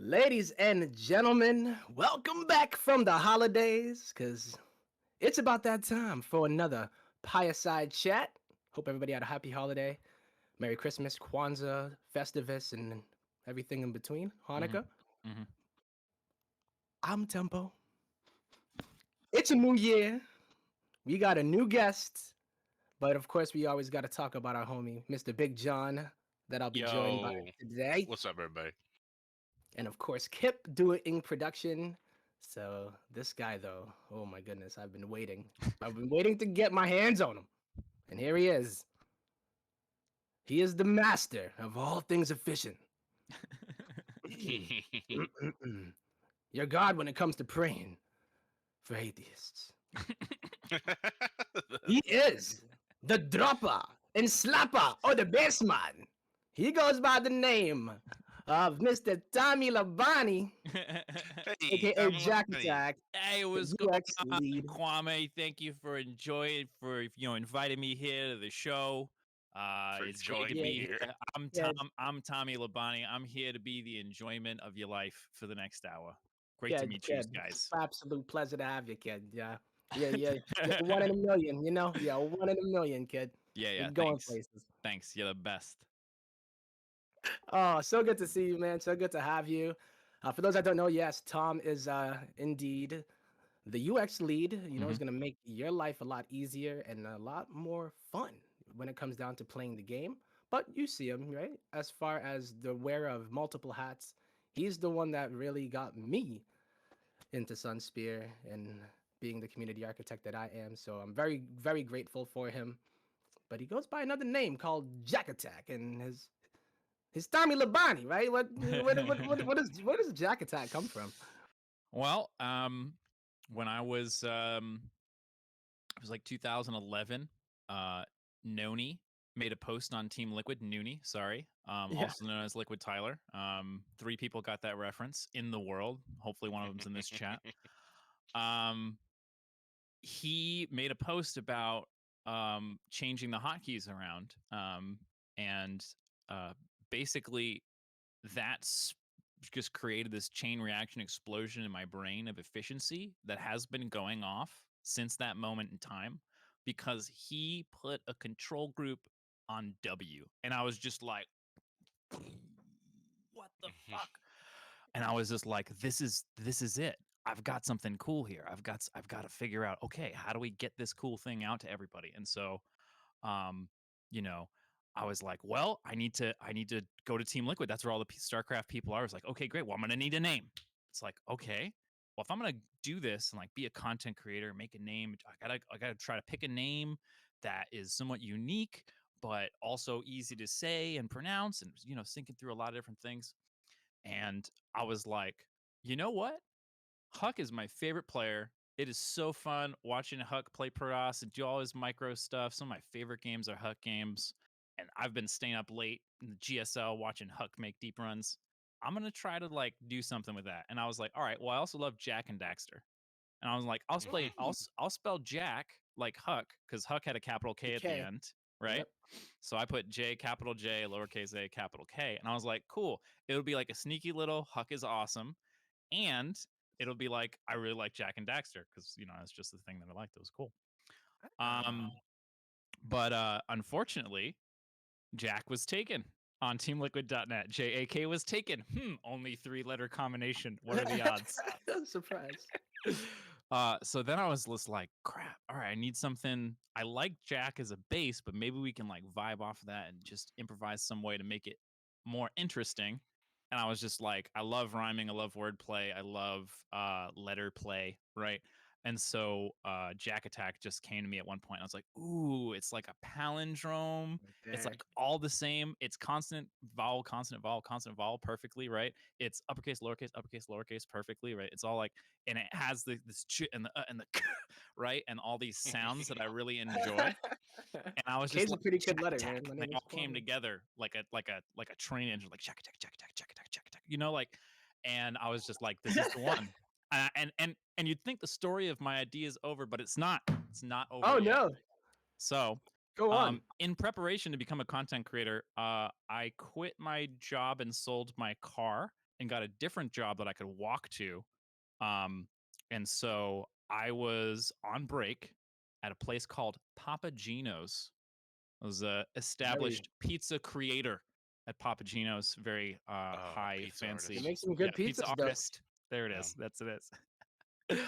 Ladies and gentlemen, welcome back from the holidays, because it's about that time for another Pyreside chat. Hope everybody had a happy holiday. Merry Christmas, Kwanzaa, Festivus, and everything in between. Mhm, Hanukkah. mhm. I'm Tempo. It's a new year. We got a new guest, but of course, we always got to talk about our homie, Mr. Big Jon, that I'll be joined by Yo, today. what's up, everybody? And of course, Kip doing production. So this guy, though, oh my goodness, I've been waiting. I've been waiting to get my hands on him. And here he is. He is the master of all things efficient. Your God when it comes to praying for atheists. He is the dropper and slapper or the baseman. He goes by the name of Mr. Tommy Labani, Hey, aka Tommy Lonnie. JaKaTaK, Hey, the what's going UX on, lead. Kwame? Thank you for inviting me here to the show. For It's great to joining Yeah, me be here. here. I'm yeah, I'm Tommy Labani. I'm here to be the enjoyment of your life for the next hour. Great to kid, meet you kid. guys. Absolute pleasure to have you, kid. Yeah, yeah, yeah. You're one in a million, you know? Yeah, one in a million, kid. Yeah, You're yeah. going Thanks. places. Thanks. You're the best. Oh, so good to see you, man. So good to have you. For those that don't know, yes, Tom is indeed the UX lead. You know, is Hmm. going to make your life a lot easier and a lot more fun when it comes down to playing the game. But you see him, right? As far as the wearer of multiple hats, he's the one that really got me into SunSpear and being the community architect that I am. So I'm very, very grateful for him. But he goes by another name called JaKaTaK, and his Tommy Labani, right? Where does JaKaTaK come from? Well, when it was like 2011. Noni made a post on Team Liquid. Nooney, sorry, Yeah. also known as Liquid Tyler. Three people got that reference in the world. Hopefully, one of them's in this chat. Um, he made a post about changing the hotkeys around, and uh, basically that's just created this chain reaction explosion in my brain of efficiency that has been going off since that moment in time because he put a control group on W. And I was just like, what the fuck? And I was just like, this is it. I've got something cool here. I've got to figure out, okay, how do we get this cool thing out to everybody? And so um, you know, I was like, well, I need to go to Team Liquid. That's where all the StarCraft people are. I was like, okay, great. Well, I'm gonna need a name. It's like, okay, well, if I'm gonna do this and like be a content creator, make a name, I gotta try to pick a name that is somewhat unique, but also easy to say and pronounce, and thinking through a lot of different things. And I was like, you know what? Huck is my favorite player. It is so fun watching Huck play Paras and do all his micro stuff. Some of my favorite games are Huck games. And I've been staying up late in the GSL watching Huck make deep runs. I'm gonna try to like do something with that. And I was like, all right, well, I also love Jack and Daxter. And I was like, Mm, I'll spell Jack like Huck, because Huck had a capital K at the okay. end, right? Yep. So I put J, capital J, lowercase a, capital K. And I was like, cool. It'll be like a sneaky little Huck is awesome, and it'll be like I really like Jack and Daxter because it's just the thing that I liked. It was cool. Um, Ah. but unfortunately, Jack was taken on TeamLiquid.net. JAK was taken. Only three-letter combination. What are the odds? Surprise. So then I was just like, crap. All right, I need something. I like Jack as a base, but maybe we can like vibe off of that and just improvise some way to make it more interesting. And I was just like, I love rhyming, I love wordplay, I love letter play, right? And so JaKaTaK just came to me at one point. I was like, ooh, it's like a palindrome. Right It's there. like all the same. It's consonant, vowel perfectly, right? It's uppercase, lowercase perfectly, right? It's all like, and it has this ch and the right, and all these sounds that I really enjoy. And I was just K's a like, pretty good letter, JaKaTaK, man. My and they name is all came Kwame. together like a train engine, like JaKaTaK, like. And I was just like, this is the one. And you'd think the story of my idea is over, but it's not. It's not over Oh yet. no. So, Go on. in preparation to become a content creator, I quit my job and sold my car and got a different job that I could walk to. And so I was on break at a place called Papa Gino's. I was a Very. established pizza creator at Papa Gino's, very high Pizza You fancy, artist. make some yeah, good pizza pizzas, though. artist. There it Yeah. is. That's it is.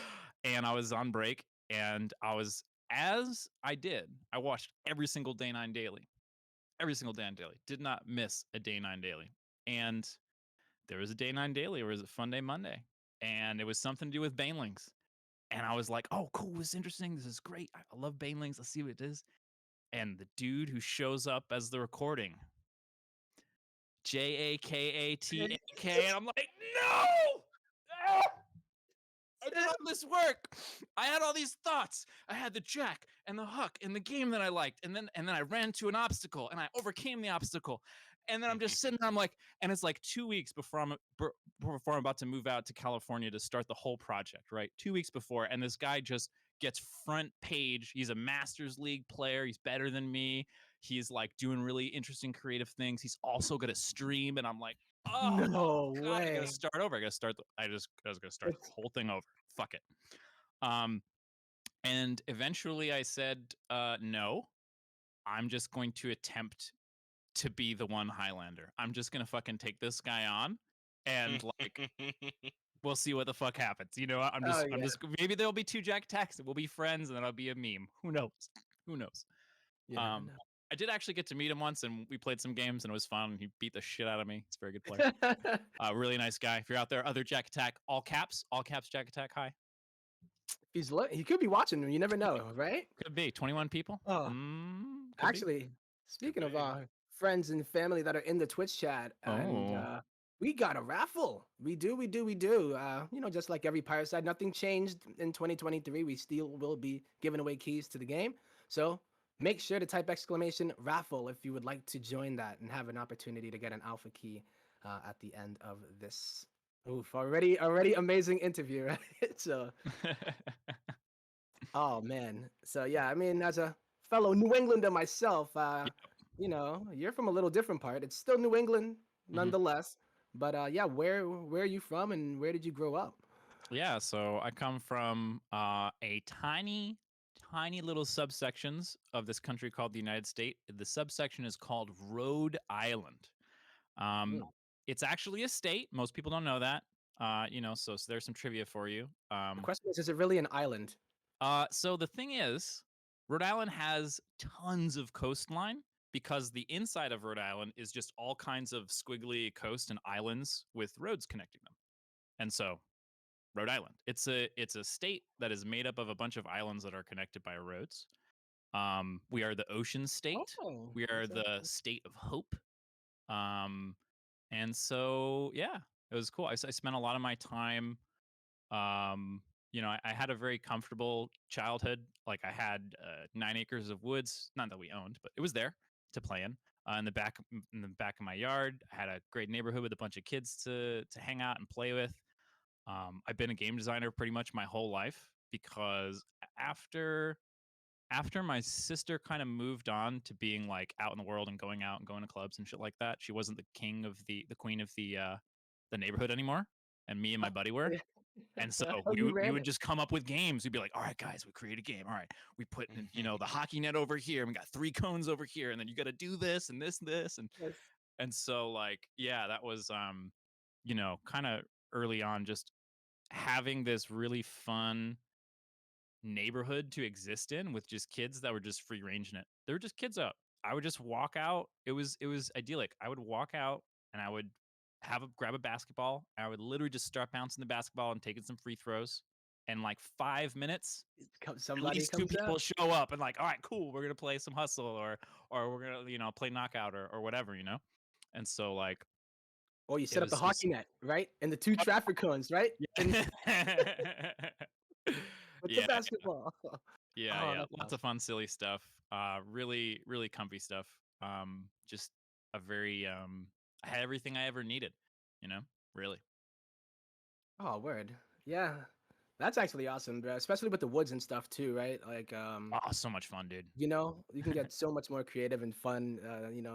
And I was on break, and as I did, I watched every single Day 9 Daily. Every single Day 9 Daily. Did not miss a Day 9 Daily. And there was a Day 9 Daily, or was it Fun Day Monday? And it was something to do with banelings. And I was like, oh, cool, this is interesting. This is great. I love banelings. Let's see what it is. And the dude who shows up as the recording, JaKaTaK, and I'm like, no! Ah! I did all this work. I had all these thoughts. I had the jack and the huck and the game that I liked, and then I ran to an obstacle and I overcame the obstacle. And then I'm just sitting there. I'm like, and it's like 2 weeks before I'm about to move out to California to start the whole project, right? 2 weeks before, and this guy just gets front page. He's a Masters League player. He's better than me. He's like doing really interesting creative things. He's also gonna stream, and I'm like, oh No God, I gotta way. start over. I was gonna start the whole thing over. Fuck it. Um, and eventually I said, no, I'm just going to attempt to be the one Highlander. I'm just gonna fucking take this guy on, and like we'll see what the fuck happens. You know, Oh, I'm yeah. just maybe there'll be two JaKaTaKs and we'll be friends, and then I'll be a meme. Who knows? Who knows? You never Um, I did actually get to meet him once, and we played some games, and it was fun. He beat the shit out of me. He's a very good player. know. Really nice guy. If you're out there, other JaKaTaK, all caps JaKaTaK. Hi. He could be watching them. You never know, right? Could be 21 people. Oh, Could be. actually, speaking of be. friends and family that are in the Twitch chat, and Oh, we got a raffle. We do. Just like every Pyreside, nothing changed in 2023. We still will be giving away keys to the game. So make sure to type exclamation raffle if you would like to join that and have an opportunity to get an alpha key at the end of this. Oof, already amazing interview, right? So, oh man. So yeah, I mean, as a fellow New Englander myself, you're from a little different part. It's still New England Mhm. nonetheless. But yeah, where are you from and where did you grow up? Yeah, so I come from a tiny, tiny little subsections of this country called the United States. The subsection is called Rhode Island. Um, Mm. it's actually a state. Most people don't know that. So there's some trivia for you. The question is it really an island? So the thing is, Rhode Island has tons of coastline because the inside of Rhode Island is just all kinds of squiggly coast and islands with roads connecting them. And so Rhode Island, it's a state that is made up of a bunch of islands that are connected by roads. We are the ocean state. Oh, We are that's the interesting. state of hope. Um, and so yeah, it was cool. I spent a lot of my time I had a very comfortable childhood. Like I had 9 acres of woods, not that we owned, but it was there to play in the back of my yard. I had a great neighborhood with a bunch of kids to hang out and play with. I've been a game designer pretty much my whole life because after my sister kind of moved on to being like out in the world and going out and going to clubs and shit like that, she wasn't the queen of the neighborhood anymore, and me and my buddy were. Yeah. And so You we ran would it. just come up with games. We'd be like, all right, guys, we create a game. All right, we put the hockey net over here, and we got 3 cones over here, and then you got to do this and this, Yes. and so like yeah, that was kind of early on, just having this really fun neighborhood to exist in with just kids that were just free ranging it. There were just kids out. I would just walk out. It was idyllic. I would walk out and I would grab a basketball. And I would literally just start bouncing the basketball and taking some free throws. And like 5 minutes, at Somebody least two comes people out. show up and like, all right, cool, we're gonna play some hustle or we're gonna play knockout or whatever. And so like Or you it set up the was just hockey net, right? And the two traffic cones, right? And yeah. with the Yeah, basketball. Oh, yeah. that's Lots of awesome. fun, silly stuff. Really, really comfy stuff. Just a very I had everything I ever needed, really. Oh, word. Yeah. That's actually awesome, bro. Especially with the woods and stuff too, right? Like, Oh, so much fun, dude. you can get so much more creative and fun.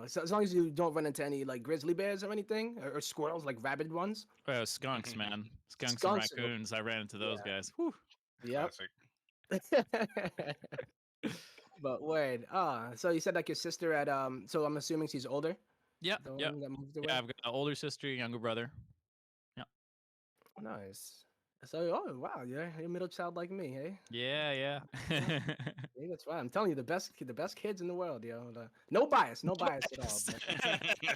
So as long as you don't run into any like grizzly bears or anything, or squirrels, like rabid ones. Skunks, man. Skunks and Skunks. raccoons. I ran into those Yeah. guys. Whew. Yep. Classic. But word. So you said like your sister at so I'm assuming she's older, Yep, the yep. one that moved Yeah, away. I've got an older sister, younger brother. Yep. Nice. So oh wow, you're a middle child like me, hey? Yeah, yeah. Yeah, that's right. I'm telling you, the best kids in the world, yo. No bias, no bias at all. But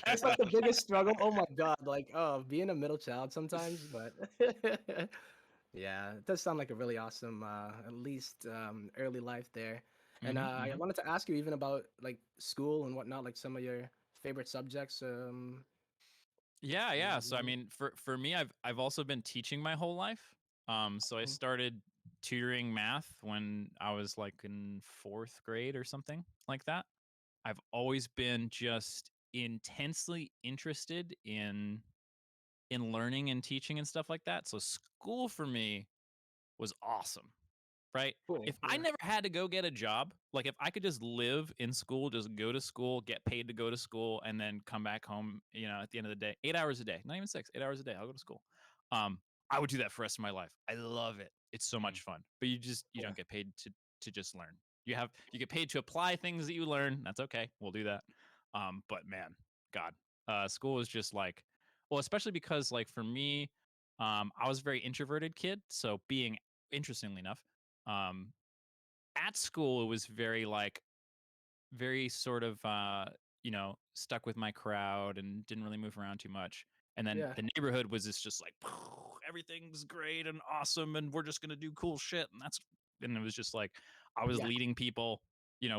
that's like the biggest struggle. Oh my god, like being a middle child sometimes, but yeah, it does sound like a really awesome, at least early life there. And Hmm, I hmm. wanted to ask you even about like school and whatnot, like some of your favorite subjects. Yeah, yeah. So I Mhm. mean, for me, I've also been teaching my whole life. So I started tutoring math when I was like in fourth grade or something like that. I've always been just intensely interested in learning and teaching and stuff like that. So school for me was awesome, right? Cool. If I Yeah. never had to go get a job, like if I could just live in school, just go to school, get paid to go to school, and then come back home, at the end of the day, 8 hours a day, not even six, 8 hours a day, I'll go to school. Um, I would do that for the rest of my life. I love it. It's so Mhm. much fun. But you Yeah. don't get paid to just learn. You get paid to apply things that you learn. That's okay. We'll do that. But man, God, school is just like, well, especially because like for me, I was a very introverted kid. So being interestingly enough, um, at school it was very like very sort of stuck with my crowd and didn't really move around too much. And then Yeah. the neighborhood was just like everything's great and awesome and we're just gonna do cool shit and it was just like I was Yeah. leading people.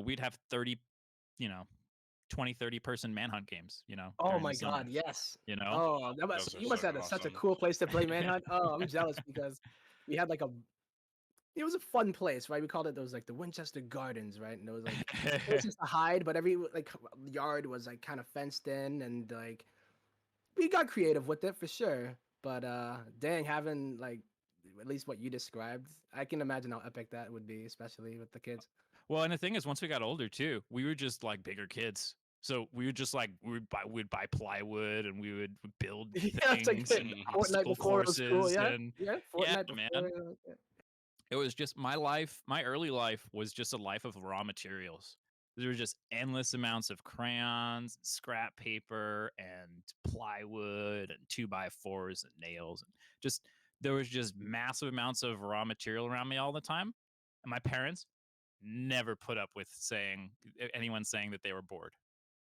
We'd have 30, you know 20-30 person manhunt games, Oh during the my God, summer. yes. You know Oh, Those are you so must have had such a awesome. cool place to play Manhunt. Oh, I'm jealous because we had like it was a fun place, right? We called it those like the Winchester Gardens, right? And it was like places to hide, but every like yard was like kind of fenced in, and like we got creative with it for sure. But dang, having like at least what you described, I can imagine how epic that would be, especially with the kids. Well, and the thing is, once we got older too, we were just like bigger kids. So we would just like we'd buy plywood and we would build Yeah, it's like things and Fortnite obstacle before it was cool. courses Yeah, and yeah, yeah, Fortnite before. man. It was just my life. My early life was just a life of raw materials. There were just endless amounts of crayons, scrap paper, and plywood, and two by fours, and nails, and just there was just massive amounts of raw material around me all the time. And my parents never put up with anyone saying that they were bored.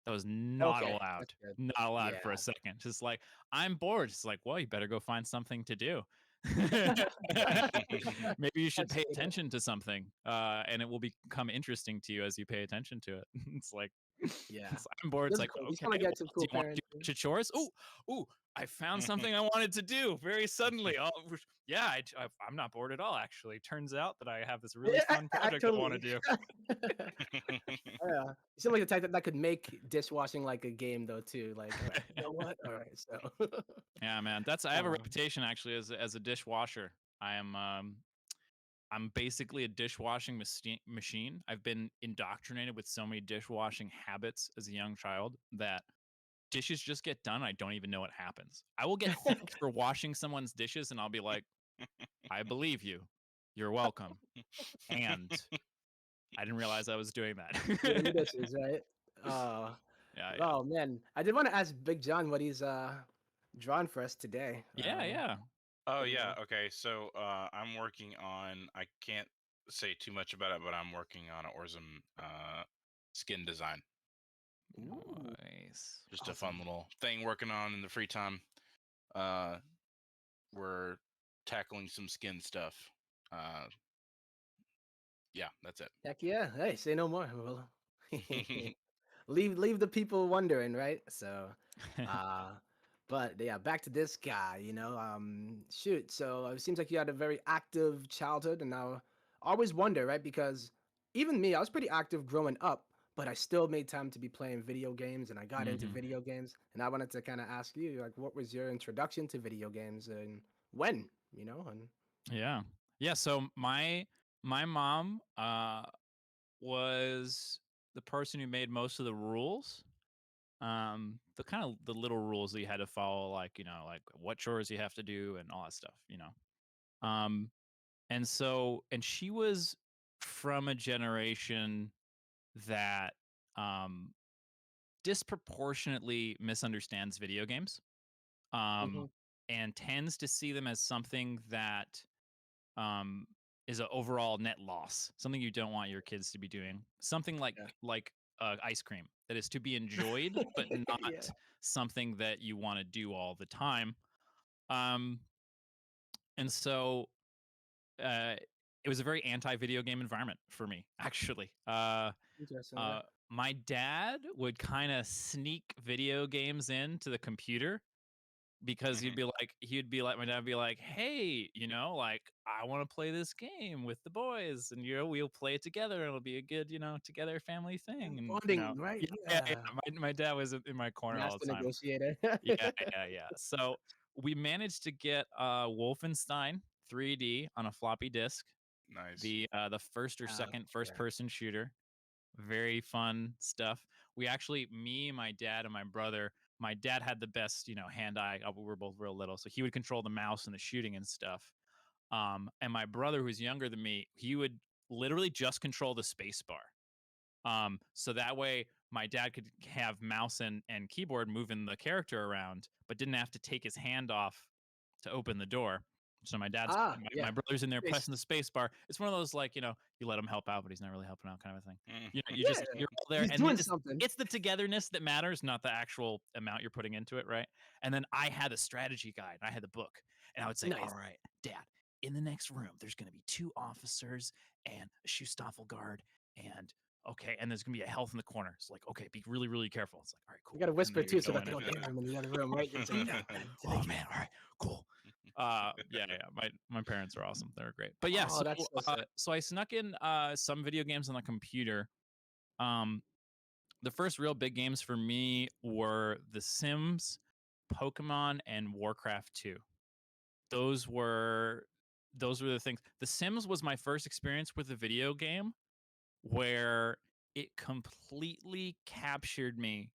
That was not Okay, allowed. that's good. Not allowed Yeah. for a second. Just like I'm bored. It's like, well, you better go find something to do. Maybe you should That's pay good. attention to something, and it will become interesting to you as you pay attention to it. It's like, Yeah. I'm bored. It's Those are like, cool. You okay, sound like you well, had some do cool you want to do parents. a bunch of chores? Oh, I found something I wanted to do very suddenly. Oh, yeah, I'm not bored at all. Actually, turns out that I have this really Yeah, fun project I want to totally. do. Yeah. You seem like the type that could make dishwashing like a game though too. Like, all right, you know what? All right, so Yeah, man. I have a um, reputation actually as a dishwasher. I'm basically a dishwashing machine. I've been indoctrinated with so many dishwashing habits as a young child that dishes just get done. I don't even know what happens. I will get thanked for washing someone's dishes, and I'll be like, "I believe you. You're welcome." And I didn't realize I was doing doing the that. dishes, right? Uh, Yeah, yeah, oh man, I did want to ask Big John what he's drawn for us today. yeah, yeah. Oh You yeah, know. okay. So I'm working on. I can't say too much about it, but I'm working on an Orzum skin design. Ooh, Nice. Just a fun awesome. little thing working on in the free time. Uh, we're tackling some skin stuff. Uh, yeah, that's Heck yeah. Hey, say no more. it. Leave the people wondering, right? So, uh, but yeah, back to this guy. Shoot. So it seems like you had a very active childhood, and now I always wonder, right? Because even me, I was pretty active growing up, but I still made time to be playing video games, and I got into Hmm. video games, and I wanted to kind of ask you, like, what was your introduction to video games, and when? And Yeah. Yeah, so my mom was the person who made most of the rules. The kind of the little rules that you had to follow, like, like what chores you have to do and all that stuff. Um and she was from a generation that um disproportionately misunderstands video games. Hmm. And tends to see them as something that um, is an overall net loss, something you don't want your kids to be doing, something Yeah. like ice cream that is to be enjoyed, but Yeah. not something that you want to do all the time. Um, and so uh, it was a very anti-video game environment for me, actually. Interesting. Yeah. Uh, my dad would kind of sneak video games into the computer because Mhm. he'd be like my dad would be like, "Hey, like I want to play this game with the boys, and we'll play it together. And it'll be a good, together family thing." And Bonding, right? yeah, yeah, yeah. Yeah. My dad was in my corner all Master the time. negotiator. Yeah, yeah, yeah. So we managed to get Wolfenstein 3D on a floppy disk, Nice. the first or Oh, second first yeah. person shooter. Very fun stuff. We actually, me, my dad, and my brother. My dad had the best, hand-eye. We were both real little, so he would control the mouse and the shooting and stuff. And my brother, who's younger than me, he would literally just control the space bar. So that way my dad could have mouse and keyboard moving the character around, but didn't have to take his hand off to open the door. So Ah, my yeah. brother's in there Nice. pressing the space bar. It's one of those, like, you let him help out, but he's not really helping out kind of a thing. Mm. Yeah. You're all there, He's and doing something. it's the togetherness that matters, not the actual amount you're putting into it, right? And then I had the strategy guide, I had the book, and I would say, "All Nice. right, Dad, in the next room, there's going to be 2 officers and a Schustaffel guard, and okay, and there's gonna be a health in the corner. It's like, okay, be really, really careful." It's like, all right, You cool. gotta And then whisper you too, so go that in they and don't hear him in the other room, right? It's like, yeah, "God, oh thank you." man, all right, cool. Yeah, yeah. My parents are awesome. They're great. But yeah, Oh, that's so sick. so I snuck in some video games on the computer. Um, the first real big games for me were The Sims, Pokemon, and Warcraft 2. Those were those were the things. The Sims was my first experience with a video game where it completely captured me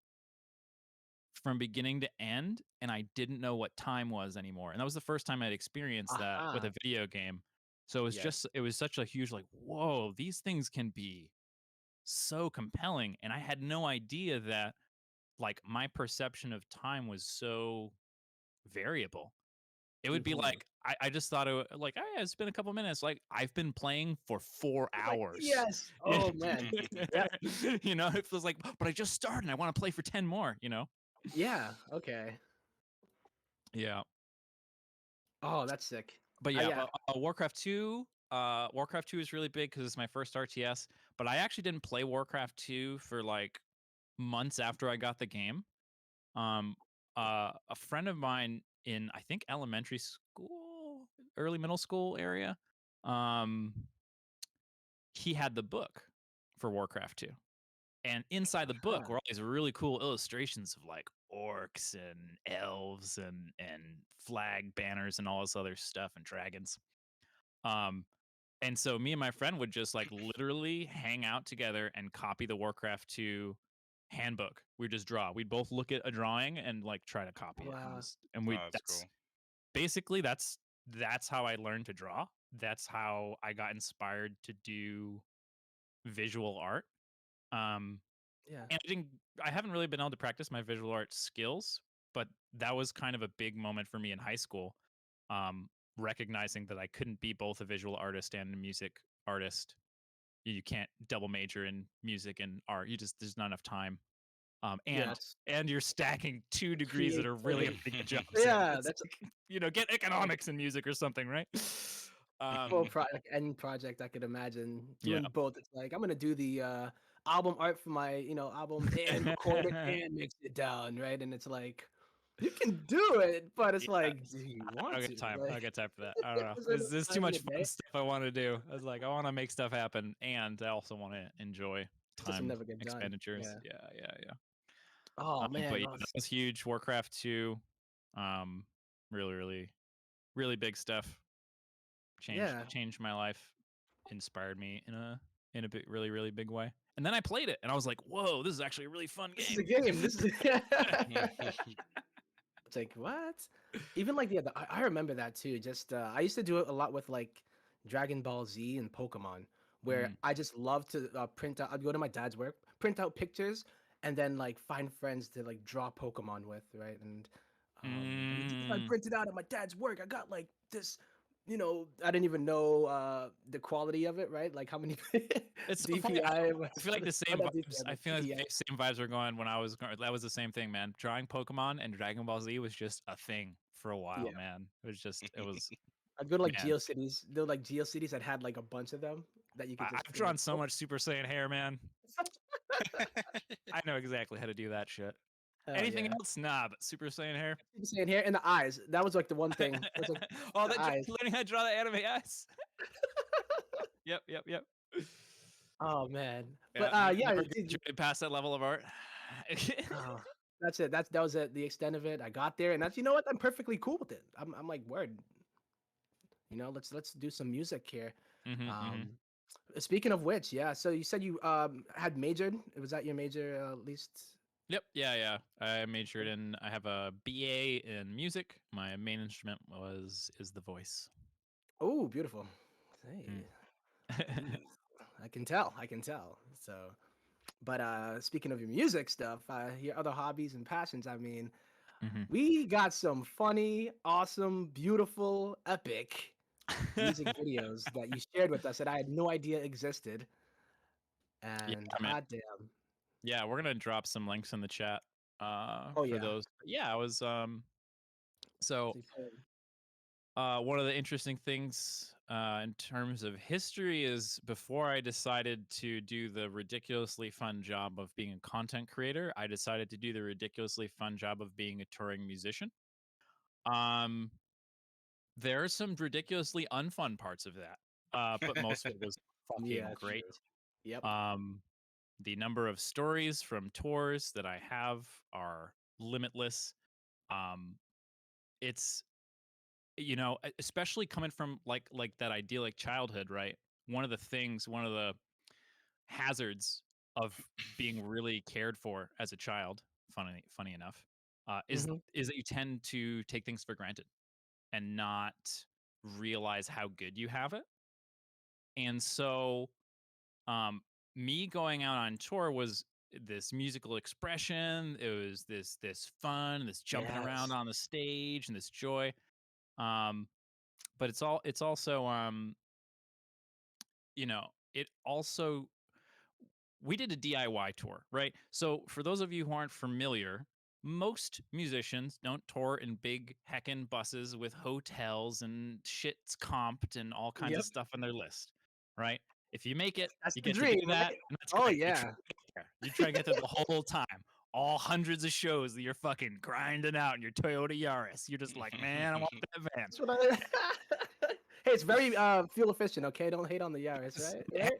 from beginning to end, and I didn't know what time was anymore. And that was the first time I'd experienced that with Aha. a video game. So Yes. it was such a huge, like, whoa, these things can be so compelling. And I had no idea that, like, my perception of time was so variable. It would be Mhm. like, I just thought like, oh yeah, it's been a couple minutes. Like, I've been playing for 4 Like, hours. yes. Yeah. Oh, man. Yep. It feels like, but I just started and I want to play for 10 more. Yeah. Okay. Yeah. Oh, that's sick. But yeah, Yeah. Warcraft 2, Warcraft 2 is really big because it's my first RTS. But I actually didn't play Warcraft 2 for like months after I got the game. Um, a friend of mine in, I think, elementary school, early middle school area, um, he had the book for Warcraft 2. And inside the book Aha. were all these really cool illustrations of like orcs and elves and flag banners and all this other stuff and dragons. Um, and so me and my friend would just like literally hang out together and copy the Warcraft 2 handbook. We'd just draw. We'd both look at a drawing and like try to copy it. Wow. Oh, that's That's cool. basically that's how I learned to draw. That's how I got inspired to do visual art. Um, Yeah. and I haven't really been able to practice my visual art skills, but that was kind of a big moment for me in high school. Recognizing that I couldn't be both a visual artist and a music artist. You can't double major in music and art. There's not enough time. Um, and Yes. and you're stacking 2 degrees that are really hard Creativity. to get jobs in. Yeah, It's that's like, get economics in music or something, right? full Um, like end project I could imagine yeah. doing both. It's like I'm gonna do the album art for my album and record it and mix it down, right? And it's like you can do it, but it's Yeah. like, do you I want don't to? get time. I Like, don't get time for that. I don't know. is there enough There's too time in much the fun day? stuff I want to do. I was like, I want to make stuff happen, and I also want to enjoy It just will time never get done. expenditures. Yeah. Yeah, yeah, yeah. Oh man. But yeah, Oh, that was huge. Warcraft 2, um, really, really, really big stuff. Yeah. changed my life, inspired me in a big, really, really big way. And then I played it, and I was like, "Whoa, this is actually a really fun This is a game." game. This is. It's like what? Even like I remember that too. Just I used to do it a lot with like Dragon Ball Z and Pokemon, where Mm. I just love to print out. I'd go to my dad's work, print out pictures, and then like find friends to like draw Pokemon with, right? And I Mm. printed out at my dad's work. I got like this. I didn't even know the quality of it, right? Like how many It's so funny. DPI I feel like the or same not vibes. DPI, I but feel like DPI. the same vibes were going when I was going. That was the same thing, man. Drawing Pokemon and Dragon Ball Z was just a thing for a Yeah. while, man. It was, I'd go to like man. GeoCities. There were like GeoCities that had like a bunch of them that you could just I've print drawn out. so much Super Saiyan hair, man. I know exactly how to do that shit. Hell Anything yeah. else? Nah, but Super Saiyan hair. Keep saying hair and the eyes. That was like the one thing. It was like Oh, the that eyes. learning how to draw the anime eyes. Yep. Oh man. Yeah, But yeah, never graduated past that level of art. oh, that's it. That was it. The extent of it. I got there, and that's you know what? I'm perfectly cool with it. I'm like word. Let's do some music here. Mm-hmm. Speaking of which, yeah. So you said you had majored. Was that your major at least? Yep. Yeah. I majored in. I have a BA in music. My main instrument is the voice. Oh, beautiful. Hey. Mm. I can tell. I can tell. So, but speaking of your music stuff, your other hobbies and passions, I mean, Mm-hmm. we got some funny, awesome, beautiful, epic music videos that you shared with us that I had no idea existed. Yeah, And man. hot damn. Yeah, we're gonna drop some links in the chat Oh for yeah. those. Yeah, I was so one of the interesting things in terms of history is before I decided to do the ridiculously fun job of being a content creator, I decided to do the ridiculously fun job of being a touring musician. Um, there are some ridiculously unfun parts of that, but most of it was Yeah, fucking that's great. true. Yep. Um, the number of stories from tours that I have are limitless. Um, it's especially coming from like that idyllic childhood, right? One of the hazards of being really cared for as a child, funny enough, is Hmm. is that you tend to take things for granted and not realize how good you have it. And so, um, me going out on tour was this musical expression. It was this fun, this jumping around Yes. on the stage, and this joy. Um, but it's also it also we did a DIY tour, right? So for those of you who aren't familiar, most musicians don't tour in big heckin' buses with hotels and shit's comped and all kinds of Yep. stuff on their list, right? If you make it, That's you the get to do dream, that, right? and that's Oh great. You try yeah. to get there. You try to get there the whole time. All hundreds of shows that you're fucking grinding out in your Toyota Yaris. You're just like, man, I want that van. That's what I. Hey, it's very fuel efficient. Okay, don't hate on the Yaris, right? Hey, Right?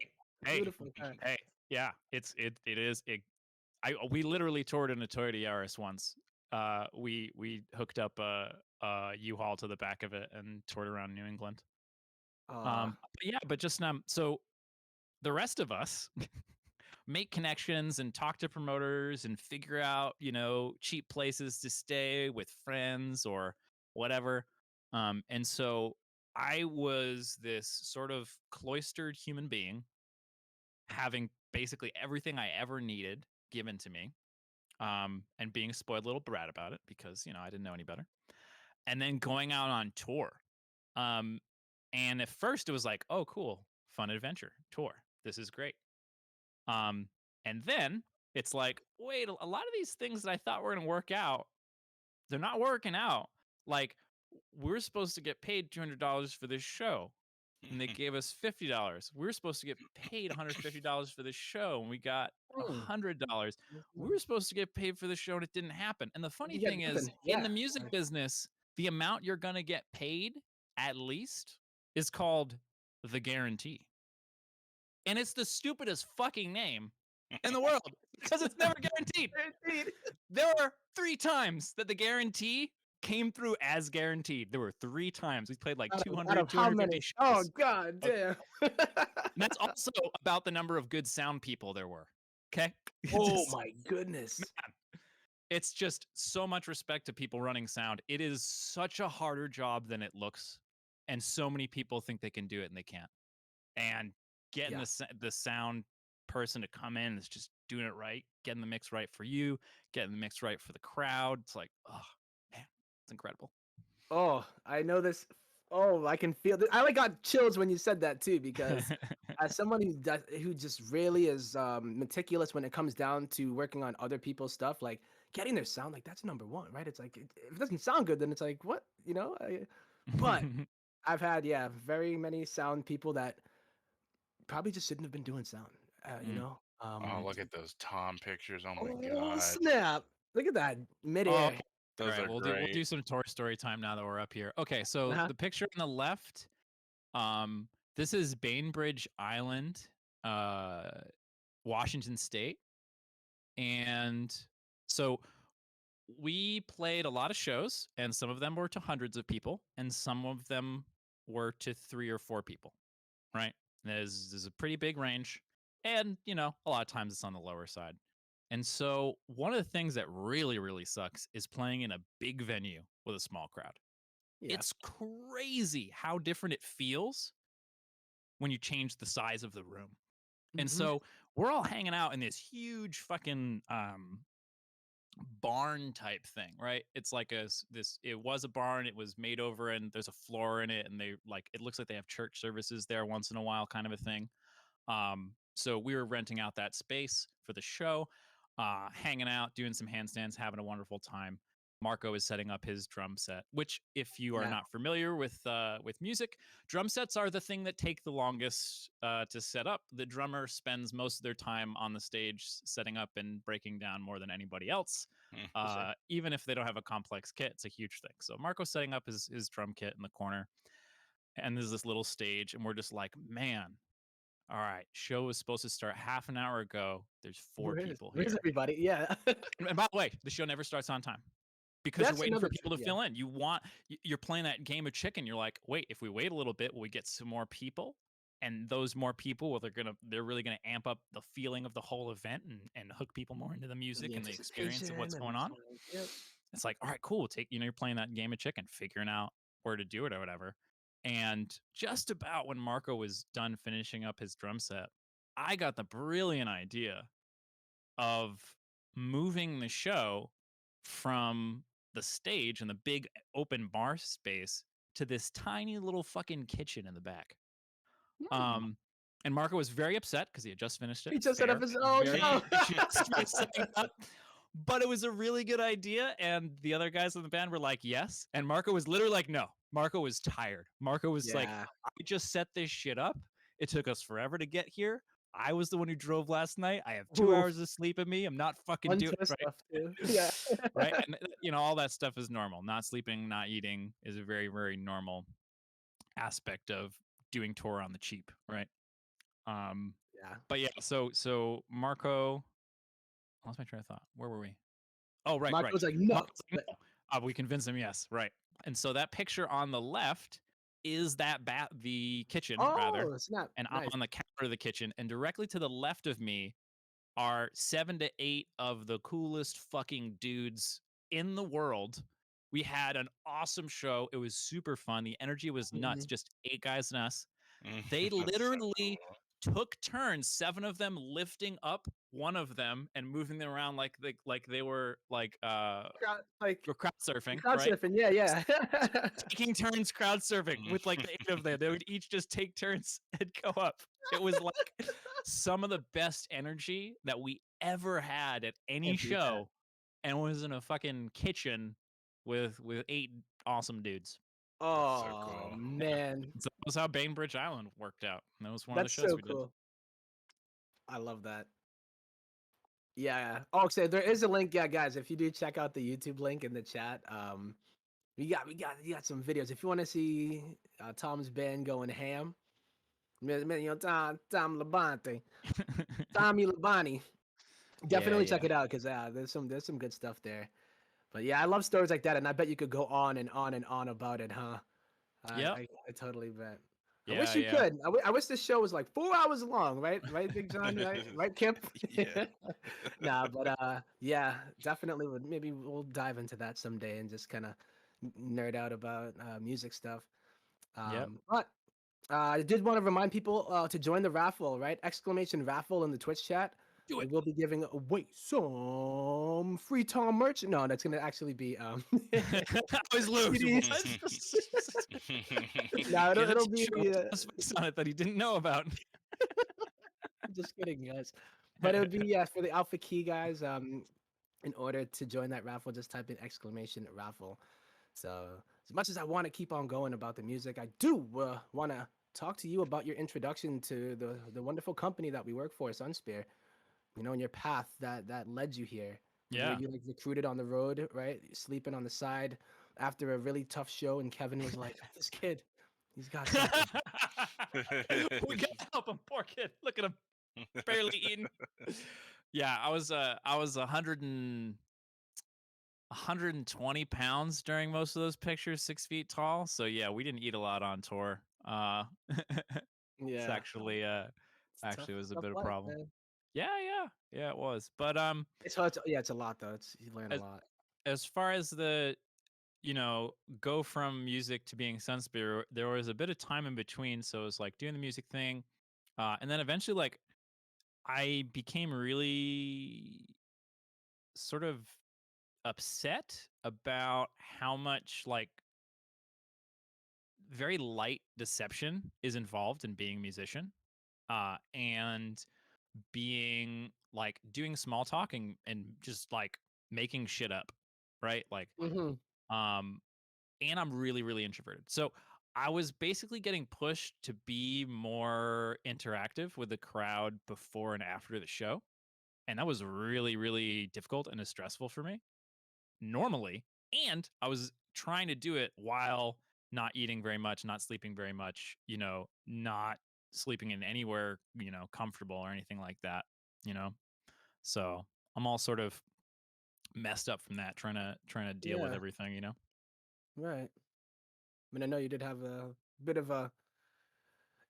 hey, Beautiful car. hey, yeah, it is. We literally toured in a Toyota Yaris once. We hooked up a U-Haul to the back of it and toured around New England. Aw. But yeah, but just so the rest of us make connections and talk to promoters and figure out, cheap places to stay with friends or whatever. And so I was this sort of cloistered human being having basically everything I ever needed given to me, and being a spoiled little brat about it because I didn't know any better. And then going out on tour, um, and at first it was like, oh, cool, fun adventure tour. This is great. Um, and then it's like, wait, a lot of these things that I thought were going to work out, they're not working out. Like we're supposed to get paid $200 for this show, and they gave us $50. We were supposed to get paid $150 for this show, and we got Hmm. $100. We were supposed to get paid for the show, and it didn't happen. And the funny You get thing is, nothing. in Yeah. the music business, the amount you're gonna get paid, at least, is called the guarantee. And it's the stupidest fucking name in the world because it's never guaranteed. Guaranteed. There are 3 times that the guarantee came through as guaranteed. There were 3 times. We played like Out of 200, how 250 many? Oh shows. god Okay. damn. And that's also about the number of good sound people there were. Okay? Oh Just, my goodness. man, it's just so much respect to people running sound. It is such a harder job than it looks, and so many people think they can do it and they can't. And getting Yeah. the sound person to come in is just doing it right, getting the mix right for you, getting the mix right for the crowd. It's like, oh man, it's incredible. Oh, I know this. Oh, I can feel. I like got chills when you said that too, because as someone who just really is meticulous when it comes down to working on other people's stuff, like getting their sound, like that's number one, right? It's like if it doesn't sound good, then it's like what, you know? But I've had very many sound people that probably just shouldn't have been doing sound. You Mm. know. Oh, look at those Tom pictures. Oh my Oh god. snap! Look at that Oh, midair. all Those right. are We'll do great. some Toy Story time now that we're up here. Okay, so Uh-huh. the picture on the left, this is Bainbridge Island, uh, Washington State, and so we played a lot of shows, and some of them were to hundreds of people, and some of them were to 3 or 4 people. Right? There's a pretty big range, and a lot of times it's on the lower side. And so one of the things that really, really sucks is playing in a big venue with a small crowd. Yeah. It's crazy how different it feels when you change the size of the room. And Hmm. so we're all hanging out in this huge fucking barn type thing, right? It's like it was a barn, it was made over, and there's a floor in it, and it looks like they have church services there once in a while, kind of a thing. So we were renting out that space for the show, hanging out, doing some handstands, having a wonderful time. Marco is setting up his drum set, which, if you are Yeah. not familiar with music, drum sets are the thing that take the longest to set up. The drummer spends most of their time on the stage setting up and breaking down more than anybody else. For sure. Even if they don't have a complex kit, it's a huge thing. So Marco's setting up his drum kit in the corner, and there's this little stage, and we're just like, man, all right, show was supposed to start half an hour ago. There's 4 people Where's here. everybody? Yeah. And by the way, the show never starts on time because you're That's waiting for another people to yeah. fill in. You're playing that game of chicken. You're like, wait, if we wait a little bit, will we get some more people? And those more people, well, they're really gonna amp up the feeling of the whole event and hook people more into the music The and the experience of what's anticipation going and on. yep. It's like, all right, cool. You're playing that game of chicken, figuring out where to do it or whatever. And just about when Marco was done finishing up his drum set, I got the brilliant idea of moving the show from the stage and the big open bar space to this tiny little fucking kitchen in the back. Hmm. And Marco was very upset because he had just finished it. He just set up Fair. his oh Very no. anxious for setting up. But it was a really good idea. And the other guys in the band were like, yes. And Marco was literally like, no. Marco was tired. Marco was like, Yeah. I just set this shit up. It took us forever to get here. I was the one who drove last night. I have 2 Oof. hours of sleep in me. I'm not fucking doing Untold it stuff too. right. Yeah. Right. And all that stuff is normal. Not sleeping, not eating is a very, very normal aspect of doing tour on the cheap. Right. Yeah. But yeah, so Marco, I lost my train of thought. Where were we? Oh, right. Marco was like, no. Marco's like, no. We convinced him, yes, right. And so that picture on the left is the kitchen, rather, Oh, snap. and I'm Nice. on the counter of the kitchen, and directly to the left of me are 7 to 8 of the coolest fucking dudes in the world. We had an awesome show. It was super fun. The energy was nuts. Mhm. Just 8 guys and us. They That's so literally cool. took turns, 7 of them lifting up one of them and moving them around like they were like Like crowd surfing, crowd right? surfing. Yeah, yeah. Taking turns crowd surfing with like the 8 of them. They would each just take turns and go up. It was like some of the best energy that we ever had at any Can't beat that. show, and was in a fucking kitchen with 8 awesome dudes. That's so Oh cool. man, So that was how Bainbridge Island worked out. And that was one of the that's shows so we did. cool. I love that. Yeah. Oh, so there is a link, yeah, guys. If you do check out the YouTube link in the chat, we got some videos. If you want to see Tom's band going ham, Tom Labonte, Tommy Labonte, definitely check yeah. it out because there's some good stuff there. But yeah, I love stories like that, and I bet you could go on and on and on about it, huh? Yep. I totally bet. I wish Yeah, you yeah. could. I wish this show was like 4 hours long, right? Right, Big John, right? Right, Kip? Yeah. Nah, but yeah, definitely would. Maybe we'll dive into that someday and just kind of nerd out about music stuff. Yep. But I did want to remind people to join the raffle, right? Exclamation raffle in the Twitch chat. Do We it. will be giving away some free Tom merch. No, that's gonna actually be I always lose. CDs. What? No, Get a it'll be. t-shirt with Tom's face on it that he didn't know about. Just kidding, guys. But it would be for the Alpha Key guys. In order to join that raffle, just type in exclamation raffle. So as much as I want to keep on going about the music, I do want to talk to you about your introduction to the wonderful company that we work for, SunSpear. You know, and your path that led you here. Were Yeah. you like recruited on the road, right? Sleeping on the side after a really tough show, and Kevin was like, "This kid, he's got something." We gotta help him. Poor kid. Look at him. Barely eating. Yeah, I was 120 pounds during most of those pictures, 6 feet tall. So yeah, we didn't eat a lot on tour. It's Yeah, it's actually was a tough bit of a life, problem. man. Yeah, yeah, it was. But It's hard. Yeah, it's a lot though. It's you learn a as lot. as far as the go from music to being SunSpear, there was a bit of time in between. So it was like doing the music thing, and then eventually, like I became really sort of upset about how much like very light deception is involved in being a musician, and being like doing small talking and just like making shit up, right? Like, Hmm. um, and I'm really, really introverted. So I was basically getting pushed to be more interactive with the crowd before and after the show. And that was really, really difficult and is stressful for me normally. And I was trying to do it while not eating very much, not sleeping very much, not sleeping in anywhere, comfortable or anything like that, you know? So I'm all sort of messed up from that, trying to deal with Yeah, everything. right. I mean, I know you did have a bit of a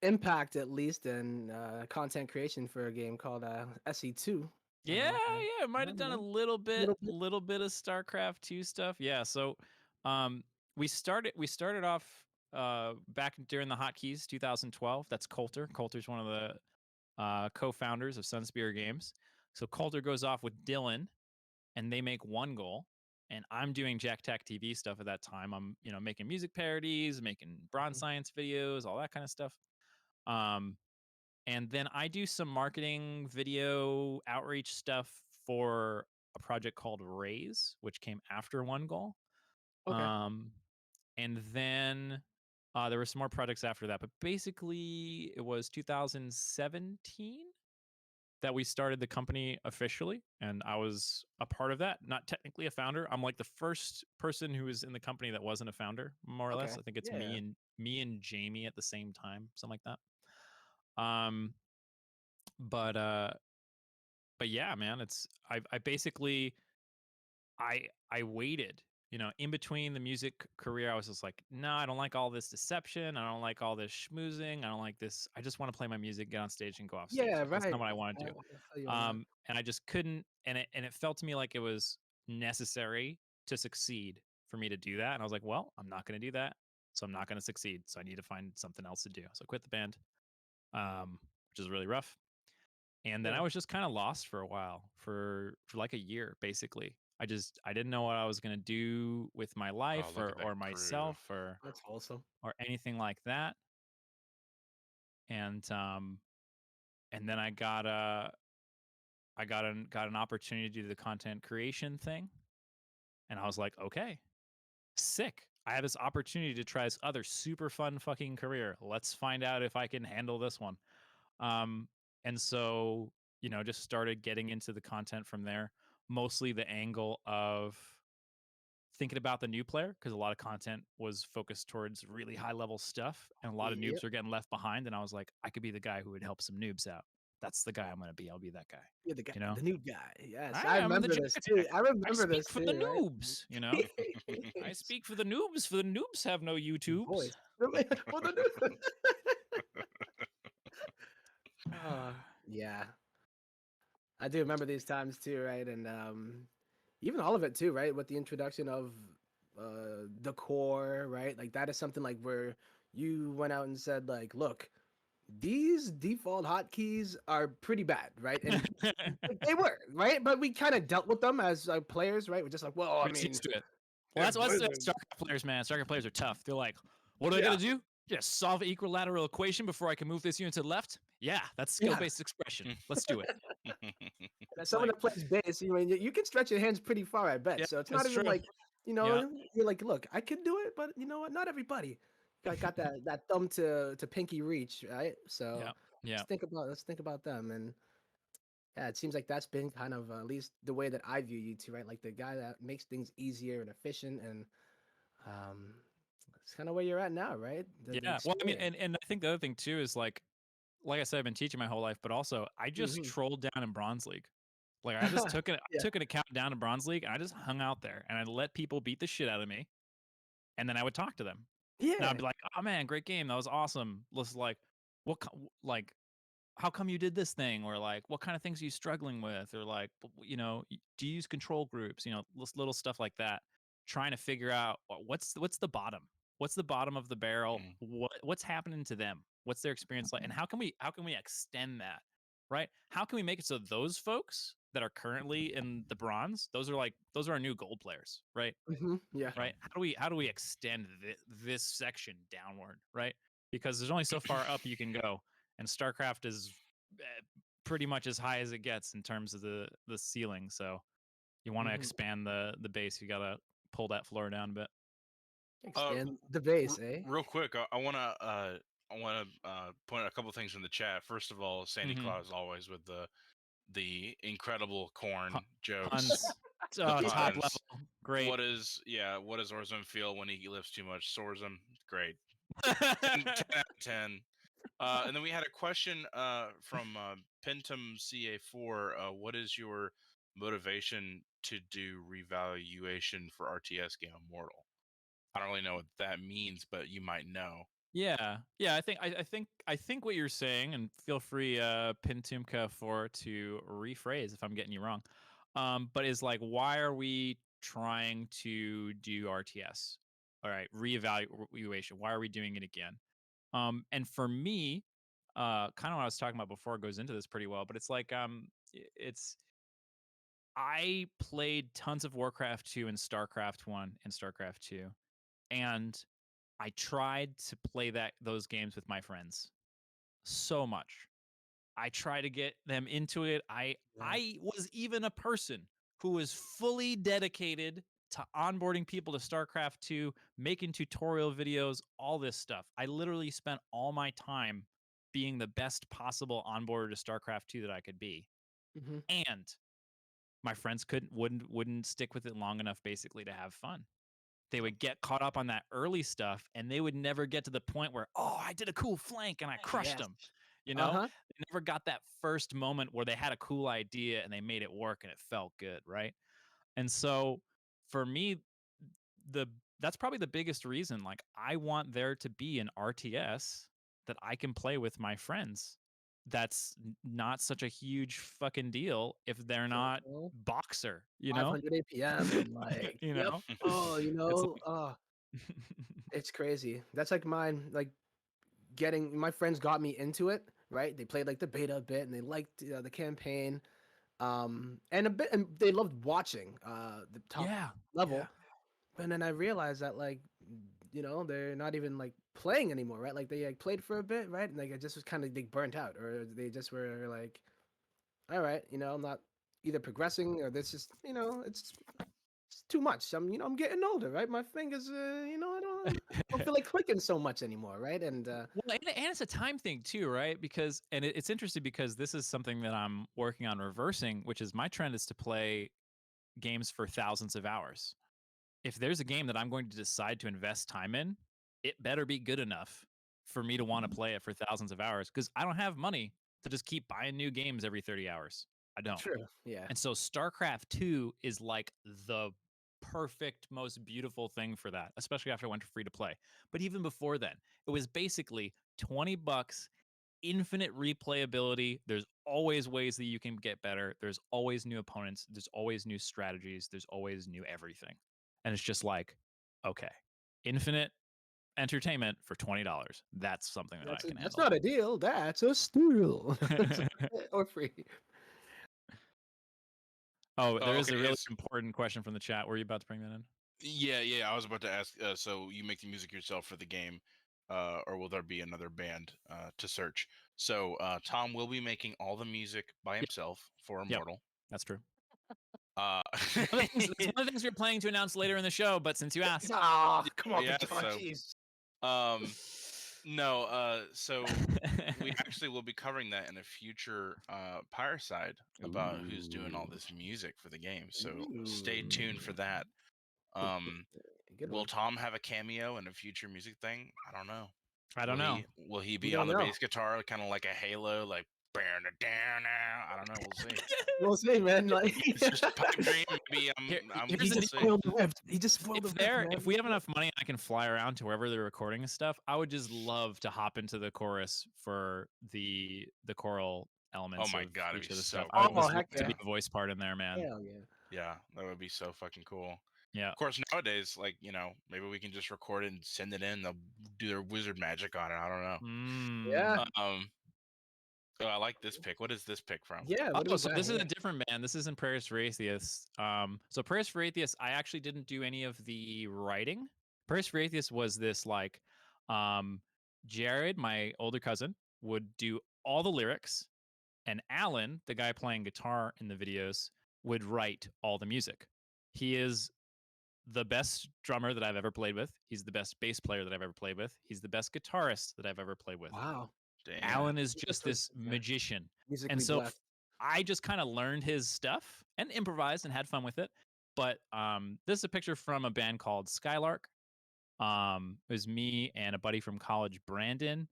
impact, at least, in content creation for a game called SE2. I Yeah, know. yeah, might Yeah, have you done a know, little bit little bit. little bit of StarCraft 2 stuff. Yeah, so um we started off back during the hotkeys 2012. That's Coulter. Coulter's one of the co-founders of SunSpear Games. So Coulter goes off with Dylan and they make one goal. And I'm doing JaKaTaK TV stuff at that time. I'm, making music parodies, making bronze Mhm. science videos, all that kind of stuff. Um, and then I do some marketing video outreach stuff for a project called Raise, which came after One Goal. Okay. Um, and then there were some more projects after that. But basically, it was 2017 that we started the company officially. And I was a part of that. Not technically a founder. I'm like the first person who was in the company that wasn't a founder, more or less. Okay. I think it's Yeah. me and Jamie at the same time, something like that. But but yeah, man, I basically I waited, in between the music career. I was just like, no, I don't like all this deception. I don't like all this schmoozing. I don't like this. I just want to play my music, get on stage, and go off stage. Yeah. Like that's Right. not what I want to do. I feel you on that. And I just couldn't. And it felt to me like it was necessary to succeed for me to do that. And I was like, well, I'm not going to do that, so I'm not going to succeed. So I need to find something else to do. So I quit the band, which is really rough. And then Yeah. I was just kind of lost for a while, for like a year basically. I didn't know what I was going to do with my Oh, life look or at that or crew. myself That's awesome. or anything like that. And then I got an opportunity to do the content creation thing, and I was like, okay, sick. I have this opportunity to try this other super fun fucking career. Let's find out if I can handle this one. Um, and so, just started getting into the content from there, mostly the angle of thinking about the new player, because a lot of content was focused towards really high level stuff and a lot of Yep. noobs were getting left behind. And I was like, I could be the guy who would help some noobs out. that's the guy I'm gonna be. I'll be that guy. You're the guy, You know, the new guy. Yes, I I'm the remember this too. JaKaTaK. I I remember speak this for the too, right? noobs. You know, I speak for the noobs. For the noobs have no YouTubes. Voice. For the new- yeah, I do remember these times too, right? And even all of it too, right? With the introduction of the core, right? Like that is something like where you went out and said like, look, these default hotkeys are pretty bad, right? And they were, right? But we kind of dealt with them as players, right? We're just like, well, I We're just mean, used to it. Well, they're that's buzzing. Starcraft players, man. Starcraft players are tough. They're like, what are they Yeah, gonna do? Just solve an equilateral equation before I can move this unit to the left? Yeah, that's yeah. skill-based expression. Let's do it. As It's someone like, that plays bass, you can stretch your hands pretty far, I bet. yeah, So it's not that's even true. like, Yeah, you're like, look, I can do it, but you know what? Not everybody got that thumb to pinky reach, right? So yeah, yeah, let's think about them. And yeah, it seems like that's been kind of at least the way that I view you two, right? Like the guy that makes things easier and efficient, and um, it's kind of where you're at now, right? The yeah. Well, I mean, experience. and I think the other thing too is like I said, I've been teaching my whole life, but also I just Hmm. trolled down in Bronze League. Like I just took it, I Yeah, took an account down to Bronze League, and I just hung out there, and I let people beat the shit out of me, and then I would talk to them. And I'd yeah. be like, "Oh man, great game, that was awesome." Let's like, like, how come you did this thing, or like, what kind of things are you struggling with, or like, do you use control groups? Little stuff like that. Trying to figure out what's the bottom, what's the bottom of the barrel, Mm, what's happening to them, what's their experience like, and how can we extend that, right? How can we make it so those folks that are currently in the bronze, those are our new gold players, right? Yeah. Right? How do we extend this section downward, right? Because there's only so far up you can go, and StarCraft is pretty much as high as it gets in terms of the ceiling. So you want to Hmm. expand the base, you gotta pull that floor down a bit. Uh, Expand the base, eh? real quick, I wanna point out a couple things in the chat. First of all, Sandy Mm-hmm. Claus always with the incredible corn jokes, Puns, the top puns. level, great. What does Orzum feel when he lifts too much? Sorzum, great. 10 out of 10. And then we had a question from Pentum CA4. What is your motivation to do revaluation for RTS game Immortal? I don't really know what that means, but you might know. Yeah. I think what you're saying, and feel free, Pintumka, to rephrase if I'm getting you wrong. But is like, why are we trying to do RTS? All right, reevaluation. Why are we doing it again? And for me, kind of what I was talking about before goes into this pretty well. But it's like, it's I played tons of Warcraft 2 and Starcraft 1 and Starcraft 2, and I tried to play those games with my friends so much. I try to get them into it. I Right. I was even a person who was fully dedicated to onboarding people to StarCraft 2, making tutorial videos, all this stuff. I literally spent all my time being the best possible onboarder to StarCraft 2 that I could be. Hmm. And my friends wouldn't stick with it long enough basically to have fun. They would get caught up on that early stuff, and they would never get to the point where, oh, I did a cool flank and I crushed Yes. them. You know, Uh-huh. they never got that first moment where they had a cool idea and they made it work and it felt good, right? And so for me, the that's probably the biggest reason. Like, I want there to be an RTS that I can play with my friends. That's not such a huge fucking deal if they're not Simple. boxer, 500 APM and like, you yep. know, Oh, it's like, it's crazy. That's like mine. Like getting my friends got me into it. Right? They played like the beta a bit, and they liked the campaign. And a bit, and they loved watching the top yeah, yeah. level. And then I realized that like, they're not even like playing anymore, right? Like they like played for a bit, right? And like it just was kind of they burnt out, or they just were like, all right, I'm not either progressing or this is, it's too much. I'm getting older, right? My fingers, I don't feel like clicking so much anymore, right? And Well, and it's a time thing too, right? Because it's interesting because this is something that I'm working on reversing, which is my trend is to play games for thousands of hours. If there's a game that I'm going to decide to invest time in, it better be good enough for me to want to play it for thousands of hours, because I don't have money to just keep buying new games every 30 hours. I don't. True. Yeah. And so StarCraft 2 is like the perfect, most beautiful thing for that, especially after I went to free to play. But even before then, it was basically $20, infinite replayability. There's always ways that you can get better. There's always new opponents. There's always new strategies. There's always new everything. And it's just like, okay, infinite entertainment for $20. That's something that I can That's handle. not a deal. That's a steal. Or free. Oh, there is okay, a really it's- important question from the chat. Were you about to bring that in? Yeah. I was about to ask. So you make the music yourself for the game, or will there be another band to search? So Tom will be making all the music by himself for Yep. Immortal. That's true. Uh, It's one of the things we're planning to announce later in the show, but since you asked. Ah, come on, yeah, Big Jon, so- jeez. no. So we actually will be covering that in a future Pyreside about who's doing all this music for the game. So stay tuned for that. Good Will one. Tom have a cameo in a future music thing? I don't know. I don't know. Will he We be on don't the know. bass guitar, kind of like a Halo, like burn it down now? I don't know. We'll see. We'll see, man. Like It's just a pipe dream. Maybe Here's he the just deal. spoiled the rift. He just spoiled the rift, man. If we have enough money, I can fly around to wherever they're recording this stuff. I would just love to hop into the chorus for the choral elements. Oh my of God, it'd each be of the so stuff. I would cool. just Oh, love heck to be yeah. a voice part in there, man. Hell yeah. Yeah, that would be so fucking cool. Yeah. Of course, nowadays, like, maybe we can just record it and send it in. They'll do their wizard magic on it. I don't know. Yeah. Oh, I like this pick. What is this pick from? Yeah. What do Oh, we so got this is here? a different band. This isn't Prayers for Atheists. So Prayers for Atheists, I actually didn't do any of the writing. Prayers for Atheists was this like, Jared, my older cousin, would do all the lyrics, and Alan, the guy playing guitar in the videos, would write all the music. He is the best drummer that I've ever played with. He's the best bass player that I've ever played with. He's the best guitarist that I've ever played with. Wow. Damn. Alan is Musically- just this yeah. magician. Musically And so blessed. I just kind of learned his stuff and improvised and had fun with it. But this is a picture from a band called Skylark. It was me and a buddy from college, Brandon,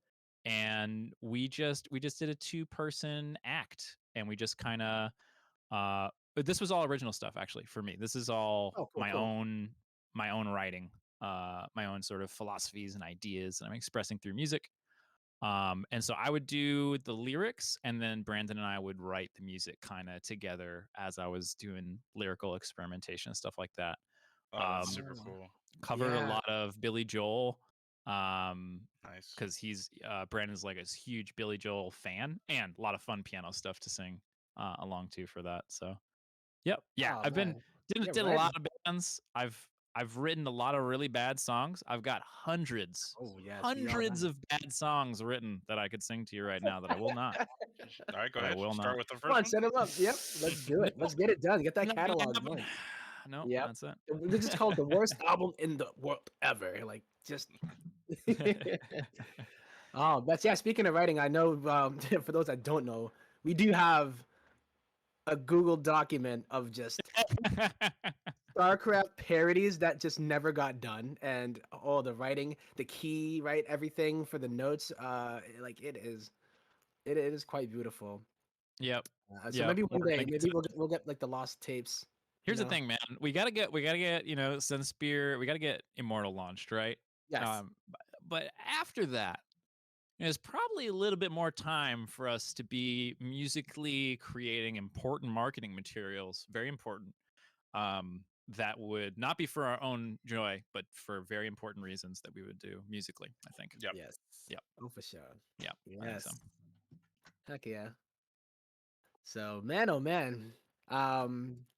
and we just did a 2-person act, and we just kind of but this was all original stuff actually for me. This is all Oh, cool, my cool. own writing, my own sort of philosophies and ideas that I'm expressing through music. And so I would do the lyrics, and then Brandon and I would write the music kind of together as I was doing lyrical experimentation and stuff like that. Oh, that's Um, super cool. Covered a Yeah. lot of Billy Joel, Nice. because he's Brandon's like a huge Billy Joel fan, and a lot of fun piano stuff to sing along to for that. So, yep, yeah, Oh, I've been man. did Yeah, a lot right. of bands. I've written a lot of really bad songs. I've got hundreds Oh, yeah. hundreds of bad songs written that I could sing to you right now that I will not. All right, go I ahead. will Start not. with the Come first on, one. send him up. Yep. Let's do it. Let's get it done. Get that Not gonna catalog happen. done. No, Yep. that's it. This is called the worst album in the world ever. Like, just. Oh, but yeah, speaking of writing, I know for those that don't know, we do have a Google document of just Starcraft parodies that just never got done, and all the writing, the key, right, everything for the notes, like it is quite beautiful. Yep. So Yep, maybe one we're gonna day, get maybe to we'll get like the lost tapes. Here's the know? thing, man. We gotta get SunSpear. We gotta get Immortal launched, right? Yes. But after that, there's probably a little bit more time for us to be musically creating important marketing materials, very important. That would not be for our own joy, but for very important reasons that we would do musically, I think. Yep. Yes. Yep. Oh, for sure. Yeah. I think so. Yes. Heck yeah. So man, oh man.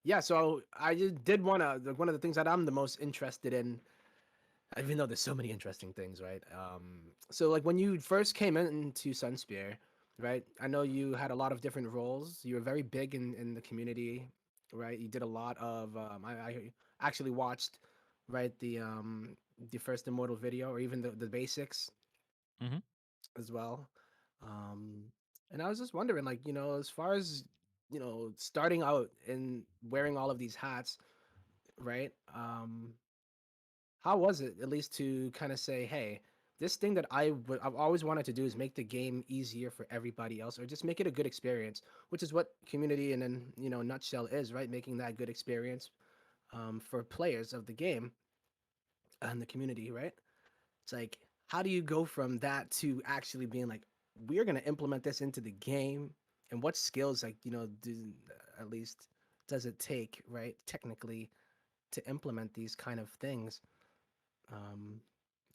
Yeah, so I just did wanna one of the things that I'm the most interested in, even though there's so many interesting things, right? So like when you first came into SunSpear, right? I know you had a lot of different roles. You were very big in the community, right? You did a lot of I actually watched, right, the first Immortal video, or even the basics Mhm. as well. Um, and I was just wondering, like, as far as, starting out and wearing all of these hats, right? How was it, at least to kind of say, hey, this thing that I've always wanted to do is make the game easier for everybody else, or just make it a good experience, which is what community in nutshell is, right? Making that good experience for players of the game and the community, right? It's like, how do you go from that to actually being like, we're gonna implement this into the game, and what skills, like, at least does it take, right? Technically, to implement these kind of things. Um,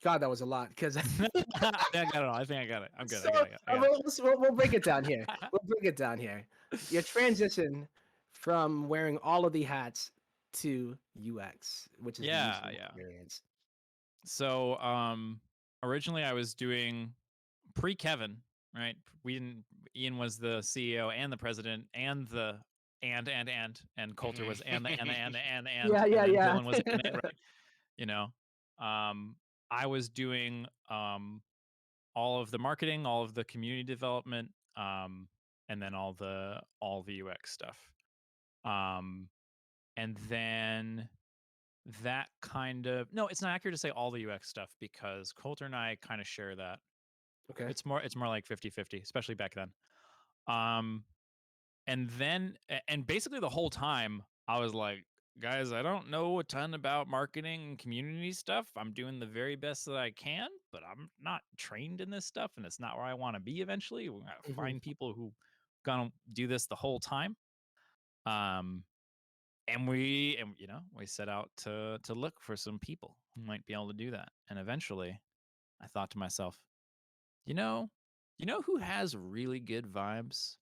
God, that was a lot because I think I got it all. I think I got it. I'm good. so I got it. we'll break it down here. We'll break it down here. Your transition from wearing all of the hats to UX, which is the user Yeah. experience. So, originally I was doing pre-Kevin, right? We didn't. Ian was the CEO and the president and the and Coulter was and the Yeah, and yeah, then yeah. Dylan was in it, right? You know, um, I was doing all of the marketing, all of the community development, and then all the UX stuff. And then that kind of no, it's not accurate to say all the UX stuff because Coulter and I kind of share that. Okay. It's more like 50-50, especially back then. Um and then and basically the whole time I was like, guys, I don't know a ton about marketing and community stuff. I'm doing the very best that I can, but I'm not trained in this stuff and it's not where I want to be eventually. We're gonna Hmm. find people who gonna do this the whole time. Um and we set out to look for some people who might be able to do that. And eventually I thought to myself, you know, who has really good vibes?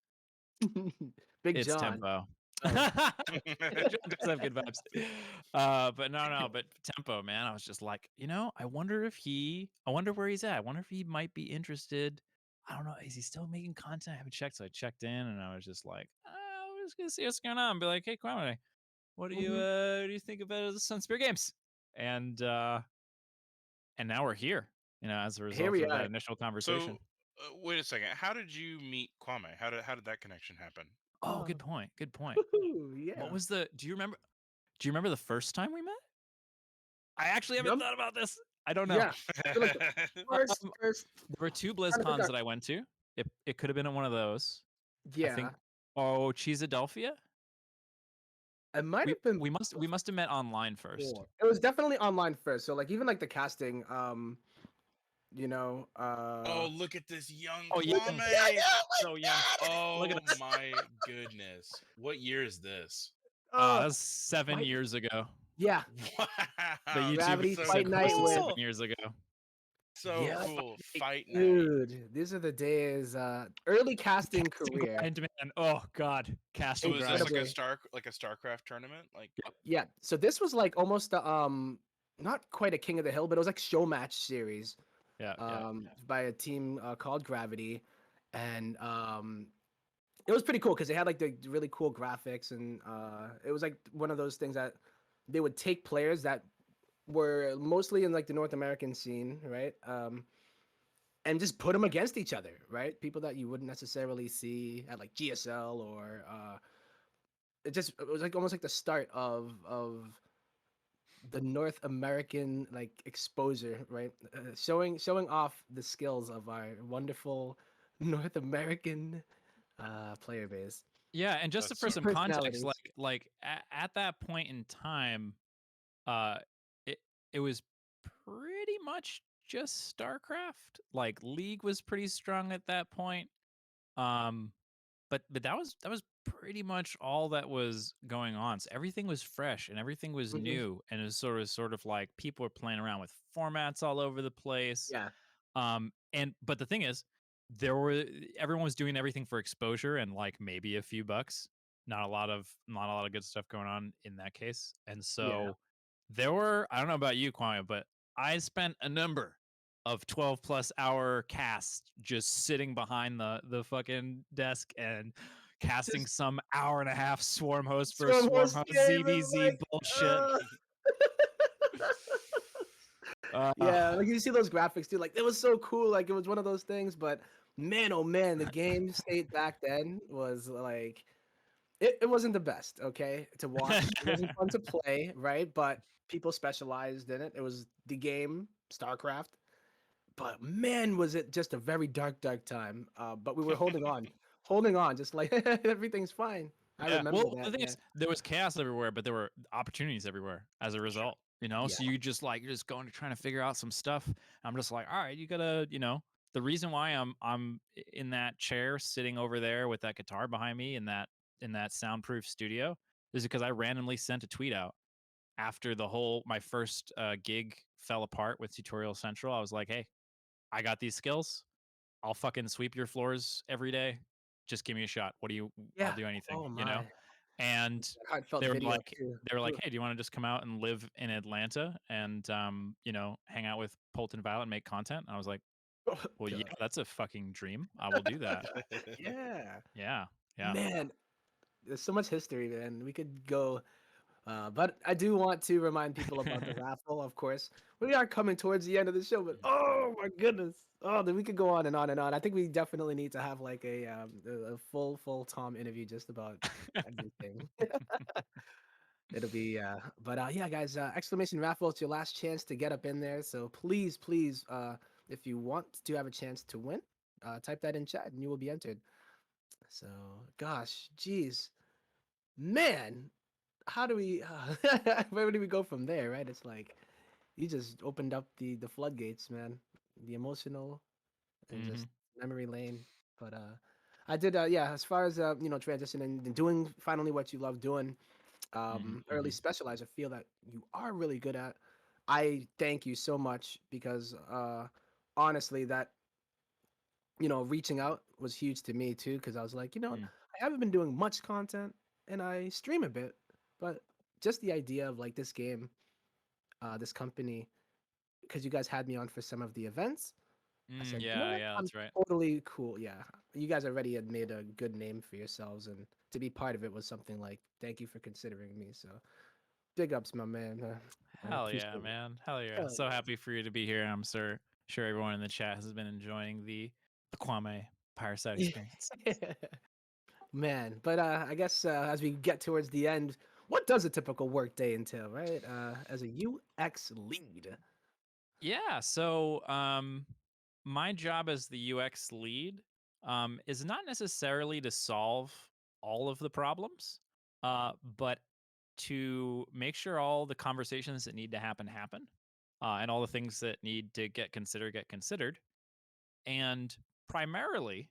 Big It's Jon. Tempo. Oh. John does have good vibes. But no, but Tempo, man, I was just like, I wonder where he's at. I wonder if he might be interested. I don't know. Is he still making content? I haven't checked. So I checked in and I was just like, we're just gonna see what's going on. And be like, hey, Kwame, what Mhm. do you think about the SunSpear Games? And now we're here, as a Here result we of that are. initial So conversation. wait a second. How did you meet Kwame? How did that connection happen? Oh, Oh, good point. Good point. woohoo, What yeah. was do you remember the first time we met? I actually haven't Num- thought about this. I don't know. yeah. So like the first, Um, first, there were two trying to figure BlizzCons out. that I went to. It could have been at one of those. I Yeah, think. Oh, Cheesadelphia. it might We have been we must have met online first. before. It was definitely online first. So like even like the casting, you know, Oh, look at this young Oh, young, Kwame. yeah, yeah, so young. Look at Oh us. my goodness. What year is this? oh, That was 7 years ago. yeah, The Wow, YouTube Gravity so said Fight Night posted with, cool. 7 years ago. So yeah, cool. Fight night. dude, these are the days. Early casting Casting career, grind, man. Oh God, So casting is this grind. like a incredibly. Starcraft tournament? Like Yep. Yeah, so this was like almost the not quite a King of the Hill, but it was like show match series Yeah. by a team called Gravity, and it was pretty cool because they had like the really cool graphics, and it was like one of those things that they would take players that were mostly in like the North American scene, right? And just put them against each other, right? People that you wouldn't necessarily see at like GSL or it was like almost like the start of the North American like exposure, right? Showing off the skills of our wonderful North American player base Yeah, and just that's for so some cool. context, personalities. at that point in time, uh, it it was pretty much just StarCraft. Like League was pretty strong at that point. Um, but that was pretty much all that was going on. So everything was fresh and everything was Hmm. new, and it was sort of like people were playing around with formats all over the place. Yeah. And but the thing is, there were everyone was doing everything for exposure and like maybe a few bucks. Not a lot of good stuff going on in that case. And Yeah. so there were, I don't know about you, Kwame, but I spent a number of 12 plus hour casts just sitting behind the fucking desk and casting Just some hour and a half swarm host for Storm swarm Horse host game is ZVZ like, bullshit. yeah, Uh, like you see those graphics too. Like it was so cool. Like it was one of those things. But man, oh man, the game state back then was like it wasn't the best. Okay, to watch. It wasn't fun to play, right? But people specialized in it. It was the game StarCraft. but man, was it just a very dark time. But we were holding on, just like everything's fine. I Yeah. remember Well, the that. thing Yeah, is, there was chaos everywhere, but there were opportunities everywhere as a result. You know, yeah, so you just like you're just going to trying to figure out some stuff. I'm just like, all right, you gotta, the reason why I'm in that chair sitting over there with that guitar behind me in that soundproof studio is because I randomly sent a tweet out after my first gig fell apart with Tutorial Central. I was like, hey, I got these skills. I'll fucking sweep your floors every day. Just give me a shot. I'll yeah. do anything, Oh you know? my, And heartfelt video too. they were like, Oof. "Hey, do you want to just come out and live in Atlanta and hang out with Polton Violet and make content?" And I was like, Oh, "Well, yeah, God. that's a fucking dream. I will do that." Yeah, Yeah. Yeah. man. There's so much history, man. We could go. But I do want to remind people about the raffle, of course. We are coming towards the end of the show, but oh my goodness. Oh, then we could go on and on and on. I think we definitely need to have like a full Tom interview just about everything. It'll be but yeah, guys, exclamation raffle, it's your last chance to get up in there. So please, if you want to have a chance to win, type that in chat and you will be entered. So gosh, geez. Man, how do we where do we go from there, right? It's like you just opened up the floodgates, man. The emotional and Hmm. just memory lane. But I did yeah, as far as transitioning and doing finally what you love doing, Hmm. early Hmm. specialize a feel that you are really good at. I thank you so much because honestly that reaching out was huge to me too because I was like, Mm. I haven't been doing much content and I stream a bit, but just the idea of like this game, this company, because you guys had me on for some of the events, I Mm, said, yeah, what? yeah, I'm that's right. totally cool. Yeah, you guys already had made a good name for yourselves, and to be part of it was something like, thank you for considering me. So big ups, my man. I Hell appreciate yeah, it. man. Hell yeah. Hell So happy for you to be here. I'm sure everyone in the chat has been enjoying the Kwame Pyreside yeah. experience. Man, but I guess as we get towards the end, what does a typical workday entail, right? As a UX lead. Yeah. So, my job as the UX lead is not necessarily to solve all of the problems, but to make sure all the conversations that need to happen, and all the things that need to get considered. And primarily,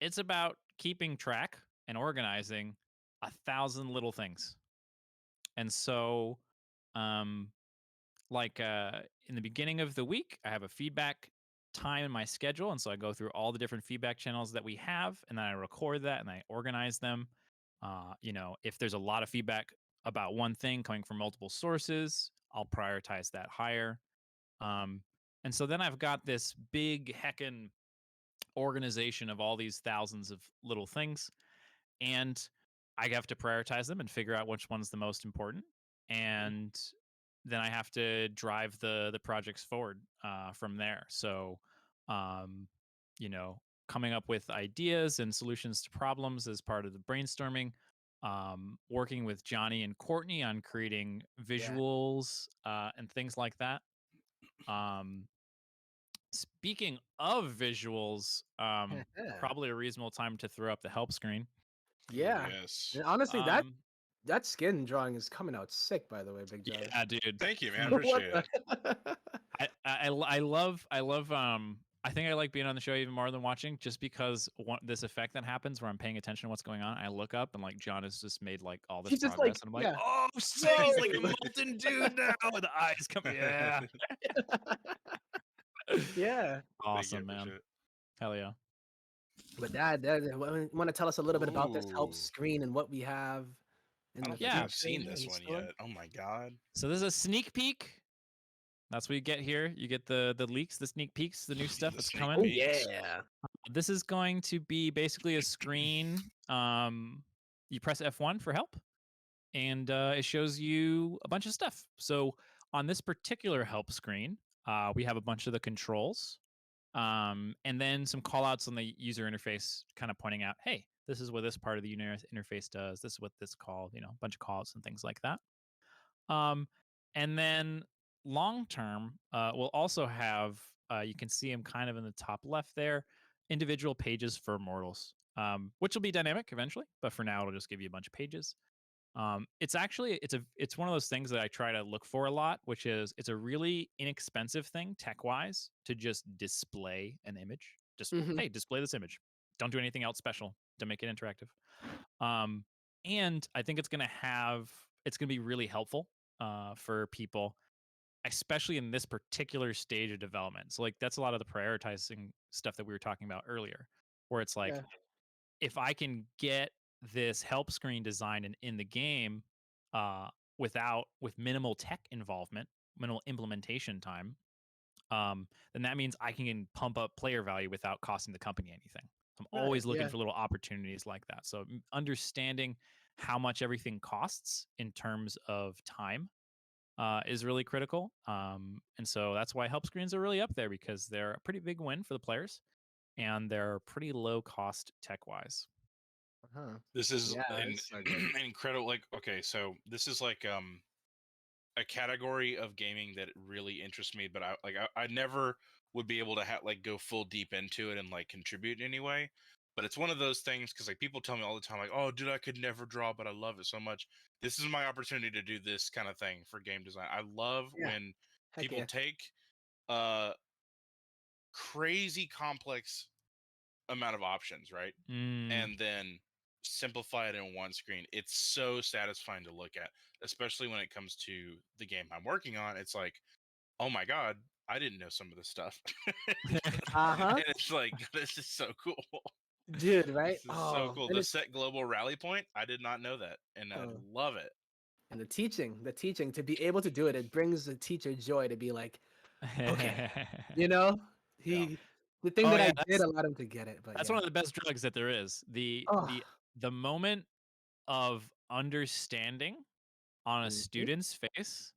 it's about keeping track and organizing 1,000 little things. And so, um, in the beginning of the week, I have a feedback time in my schedule, and so I go through all the different feedback channels that we have, and then I record that and I organize them. If there's a lot of feedback about one thing coming from multiple sources, I'll prioritize that higher. Um, and so then I've got this big heckin' organization of all these thousands of little things, and I have to prioritize them and figure out which one's the most important. And then I have to drive the projects forward from there. So, um, you know, coming up with ideas and solutions to problems as part of the brainstorming. Working with Johnny and Courtney on creating Yeah. visuals and things like that. Um, Speaking of visuals, probably a reasonable time to throw up the help screen. Oh Yeah. yes. And honestly, that Um, that skin drawing is coming out sick, by the way, Big Jon. yeah, dude. Thank you, man. I What appreciate it. the? I love. I think I like being on the show even more than watching, just because this effect that happens where I'm paying attention to what's going on. I look up and like John has just made like all this He's just progress, like, and I'm like, yeah. oh shit, he's like a Whoa. molten dude now. The eyes come, yeah, Yeah. Thank you. I awesome, man. appreciate it. Hell yeah. But want to tell us a little bit about this help Ooh. screen and what we have I in the don't think Yeah. I've future seen this in one store? yet. Oh my god. So this is a sneak peek. That's what you get here. You get the leaks, the sneak peeks, the new stuff The that's sneak Oh coming. peeks. yeah. This is going to be basically a screen. You press F1 for help, and it shows you a bunch of stuff. So on this particular help screen, we have a bunch of the controls, and then some callouts on the user interface, kind of pointing out, hey, this is what this part of the user interface does. This is what this called, a bunch of callouts and things like that. Um, and then long term, we'll also have You can see them kind of in the top left there. Individual pages for Immortals, which will be dynamic eventually, but for now it'll just give you a bunch of pages. It's actually it's one of those things that I try to look for a lot, which is it's a really inexpensive thing tech wise to just display an image. Just Hmm. hey, display this image. Don't do anything else special. Don't make it interactive. And I think it's gonna be really helpful for people, especially in this particular stage of development. So like that's a lot of the prioritizing stuff that we were talking about earlier, where it's like Yeah. if I can get this help screen designed in the game uh, with minimal tech involvement, minimal implementation time, then that means I can pump up player value without costing the company anything. I'm Right. always looking Yeah. for little opportunities like that. So understanding how much everything costs in terms of time is really critical. And so that's why help screens are really up there because they're a pretty big win for the players and they're pretty low cost tech wise. Huh. This is Yeah, an it's so good. incredible. Like, okay, so this is like a category of gaming that really interests me, but I never would be able to like go full deep into it and like contribute in any way. But it's one of those things because like people tell me all the time, like, "Oh, dude, I could never draw, but I love it so much." This is my opportunity to do this kind of thing for game design. I love Yeah. when Heck people yeah. take a crazy complex amount of options, right? Mm. And then simplify it in one screen. It's so satisfying to look at, especially when it comes to the game I'm working on. It's like, oh my god, I didn't know some of this stuff. Uh-huh. And it's like, this is so cool. Dude, right? This is so Oh, cool. and The it's set global rally point, I did not know that, and I oh, love it. and the teaching to be able to do it, it brings the teacher joy to be like, okay, you know, Yeah. he the thing Oh that yeah, I did allowed him to get it, but that's yeah. one of the best drugs that there is. Oh, The moment of understanding on a mhm. student's face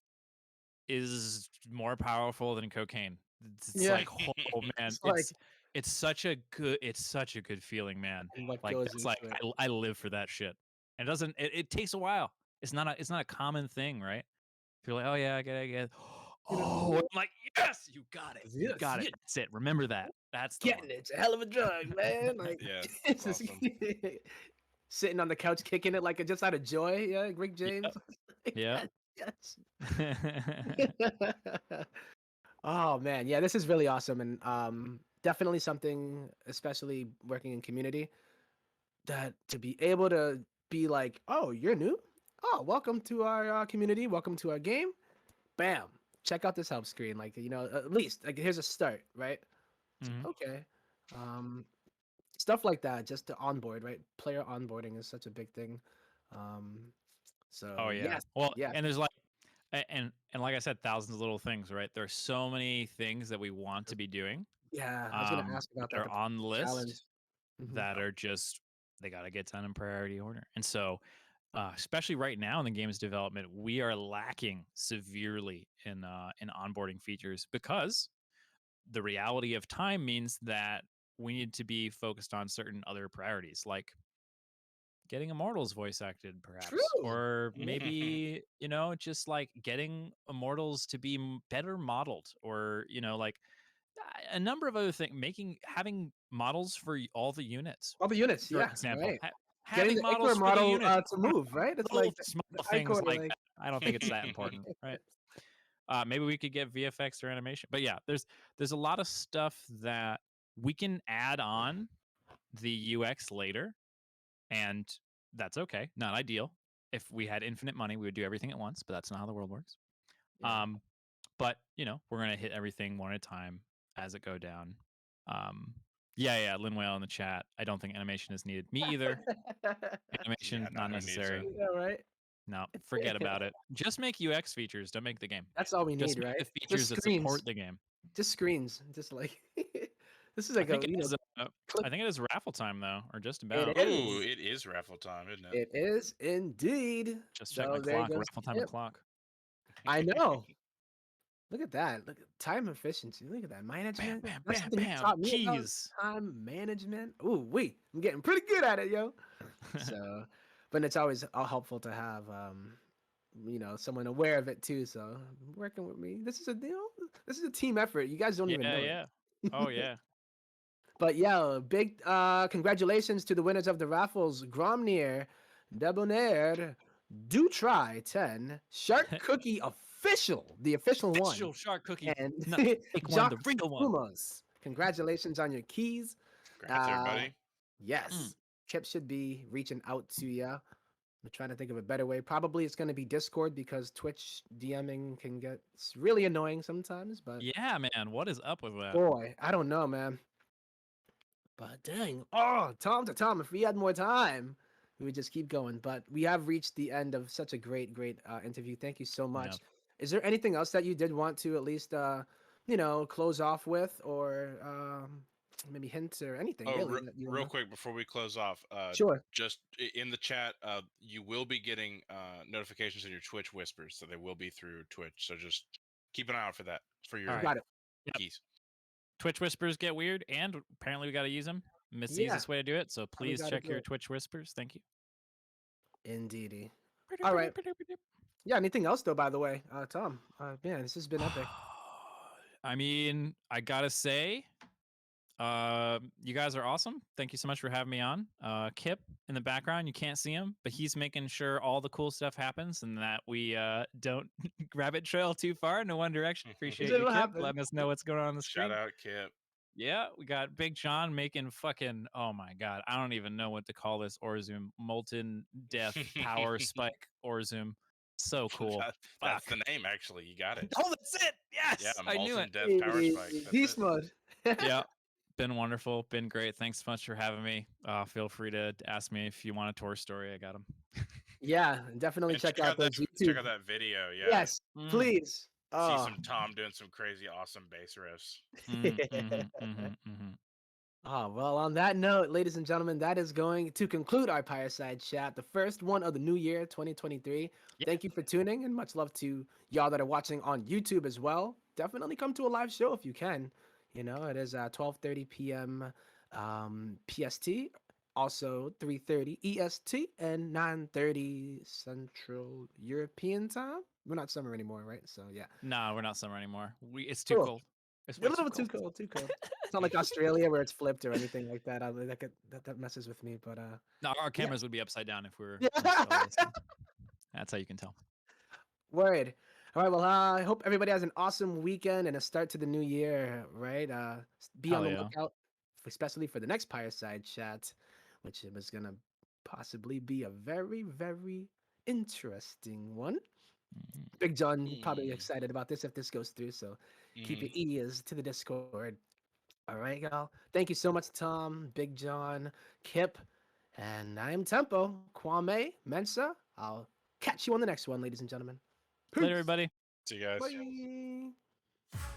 is more powerful than cocaine. It's Yeah, like, oh man, it's like it's such a good feeling, man. and what Like goes that's like into it. I live for that shit. And it takes a while. It's not a common thing, right? If you're like, oh yeah, I get it. You know, Oh, I'm like, yes, you got it. You yes, got it. yeah, That's it. Remember that. That's the one. getting it. It's a hell of a drug, man. Like Yeah, it's it's just awesome. sitting on the couch kicking it like just out of joy. Yeah, Rick James. Yep. Like, Yep. yes. Oh man, yeah, this is really awesome, and definitely something, especially working in community, that to be able to be like, oh, you're new. Oh, welcome to our community. Welcome to our game. Bam. Check out this help screen. Like, at least like here's a start, right? It's Mhm. like, okay. Um, stuff like that, just to onboard, right? Player onboarding is such a big thing. Um, Oh so yeah. yes, Well, yes, and there's like and like I said, thousands of little things, right? There's so many things that we want to be doing yeah. I was gonna ask about that that. are on the Challenge. list Hmm. that are just they got to get done in priority order. And so, especially right now in the game's development, we are lacking severely in onboarding features because the reality of time means that we need to be focused on certain other priorities, like getting Immortals voice acted, perhaps, True. or maybe just like getting Immortals to be better modeled, or like a number of other things, having models for all the units, All the units, for yeah, example, right. Getting having the Ichor models for the model units. to I don't move, right? It's know, little like the small Ichor, things like like that. I don't think it's that important, right? Maybe we could get VFX or animation, but yeah, there's a lot of stuff that we can add on the UX later, and that's okay. Not ideal. If we had infinite money, we would do everything at once, but that's not how the world works. yeah. But we're gonna hit everything one at a time as it go down. Um, yeah, Lin Whale in the chat. I don't think animation is needed. Me either. Yeah, Animation no, not who needs it? necessary. Yeah, right. No, forget about it. Just make UX features. Don't make the game. That's all we Just need, make right? the Just features that screens. support the game. Just screens. Just like this is I like think it is. click. I think it is raffle time though, or just It about. Oh, is. it is raffle time, isn't It is indeed. Just check my So there clock. goes Raffle the time tip. o'clock. I it? know. Look at that. Look at time efficiency. Look at that Bam, management. bam, That's bam, something you bam. taught me about Keys. time management. Ooh, I'm getting pretty good at it, yo. So, but it's always helpful to have someone aware of it too. So working with me. This is a deal. This is a team effort. You guys don't even Yeah, know yeah. it. Oh yeah. But yeah, big congratulations to the winners of the raffles: Gromnir, Debonair, Do Try 10, Shark Cookie Official, the official one, Official shark cookie, and not the fake one, the Jock real one. Pumas. Congratulations on your keys. Congrats, Uh, everybody. yes, Chip should be reaching out to you. I'm trying to think of a better way. Probably it's going to be Discord because Twitch DMing can get really annoying sometimes. But Yeah, man. What is up with that? boy, I don't know, man. But dang, oh, Tom to Tom, if we had more time, we would just keep going. But we have reached the end of such a great interview. Thank you so much. Is there anything else that you did want to at least, close off with, or maybe hints or anything Oh, really that you real wanna? quick before we close off, Sure. just in the chat, you will be getting notifications in your Twitch whispers, so they will be through Twitch. So just keep an eye out for that for your All right. Got it. Yep. keys. Twitch whispers get weird, and apparently we got to use them. It's the Yeah, easiest way to do it. So please gotta check do your it. Twitch whispers. Thank you. Indeedy. All right. Yeah. Anything else though? By the way, Tom. Man, this has been epic. I mean, I gotta say, you guys are awesome. Thank you so much for having me on. Kip in the background, you can't see him, but he's making sure all the cool stuff happens and that we don't rabbit trail too far in one direction. Appreciate you, It'll Kip, happen. letting us know what's going on the Shout screen. out, Kip. Yeah, we got Big Jon making fucking, oh my god, I don't even know what to call this Orzoom. Molten Death Power Spike Orzoom. So cool. That's Fuck. the name, actually. You got it. Oh, that's it. Yes, Yeah, I knew Molten it. Death Power Spike. That's Beast it. mode. Yeah, been wonderful, been great. Thanks so much for having me. Feel free to ask me if you want a tour story. I got them. Yeah, definitely And check out those check YouTube. out that video. Yeah. Yes, please. See Oh. some Tom doing some crazy, awesome bass riffs. Oh, well, on that note, ladies and gentlemen, that is going to conclude our Pyreside chat, the first one of the new year, 2023. Yeah. Thank you for tuning, and much love to y'all that are watching on YouTube as well. Definitely come to a live show if you can. It is 12:30 p.m. PST, also 3:30 EST, and 9:30 Central European time. We're not summer anymore, right? So yeah. No, we're not summer anymore. It's too Cool. cold. It's A way little too bit too cold. cold, too cold. It's not like Australia where it's flipped or anything like that. That messes with me, but No, our cameras would be upside down if we were. yeah. That's how you can tell. Word. All right. Well, I hope everybody has an awesome weekend and a start to the new year. Right. Be on Hell the yeah. lookout, especially for the next Pyreside chat, which was gonna possibly be a very interesting one. Big Jon probably excited about this if this goes through. So keep your ears to the Discord. All right, y'all. Thank you so much, Tom, Big Jon, Kip, and I am Tempo, Kwame, Mensa. I'll catch you on the next one, ladies and gentlemen. Peace. Later, everybody. See you guys. Bye.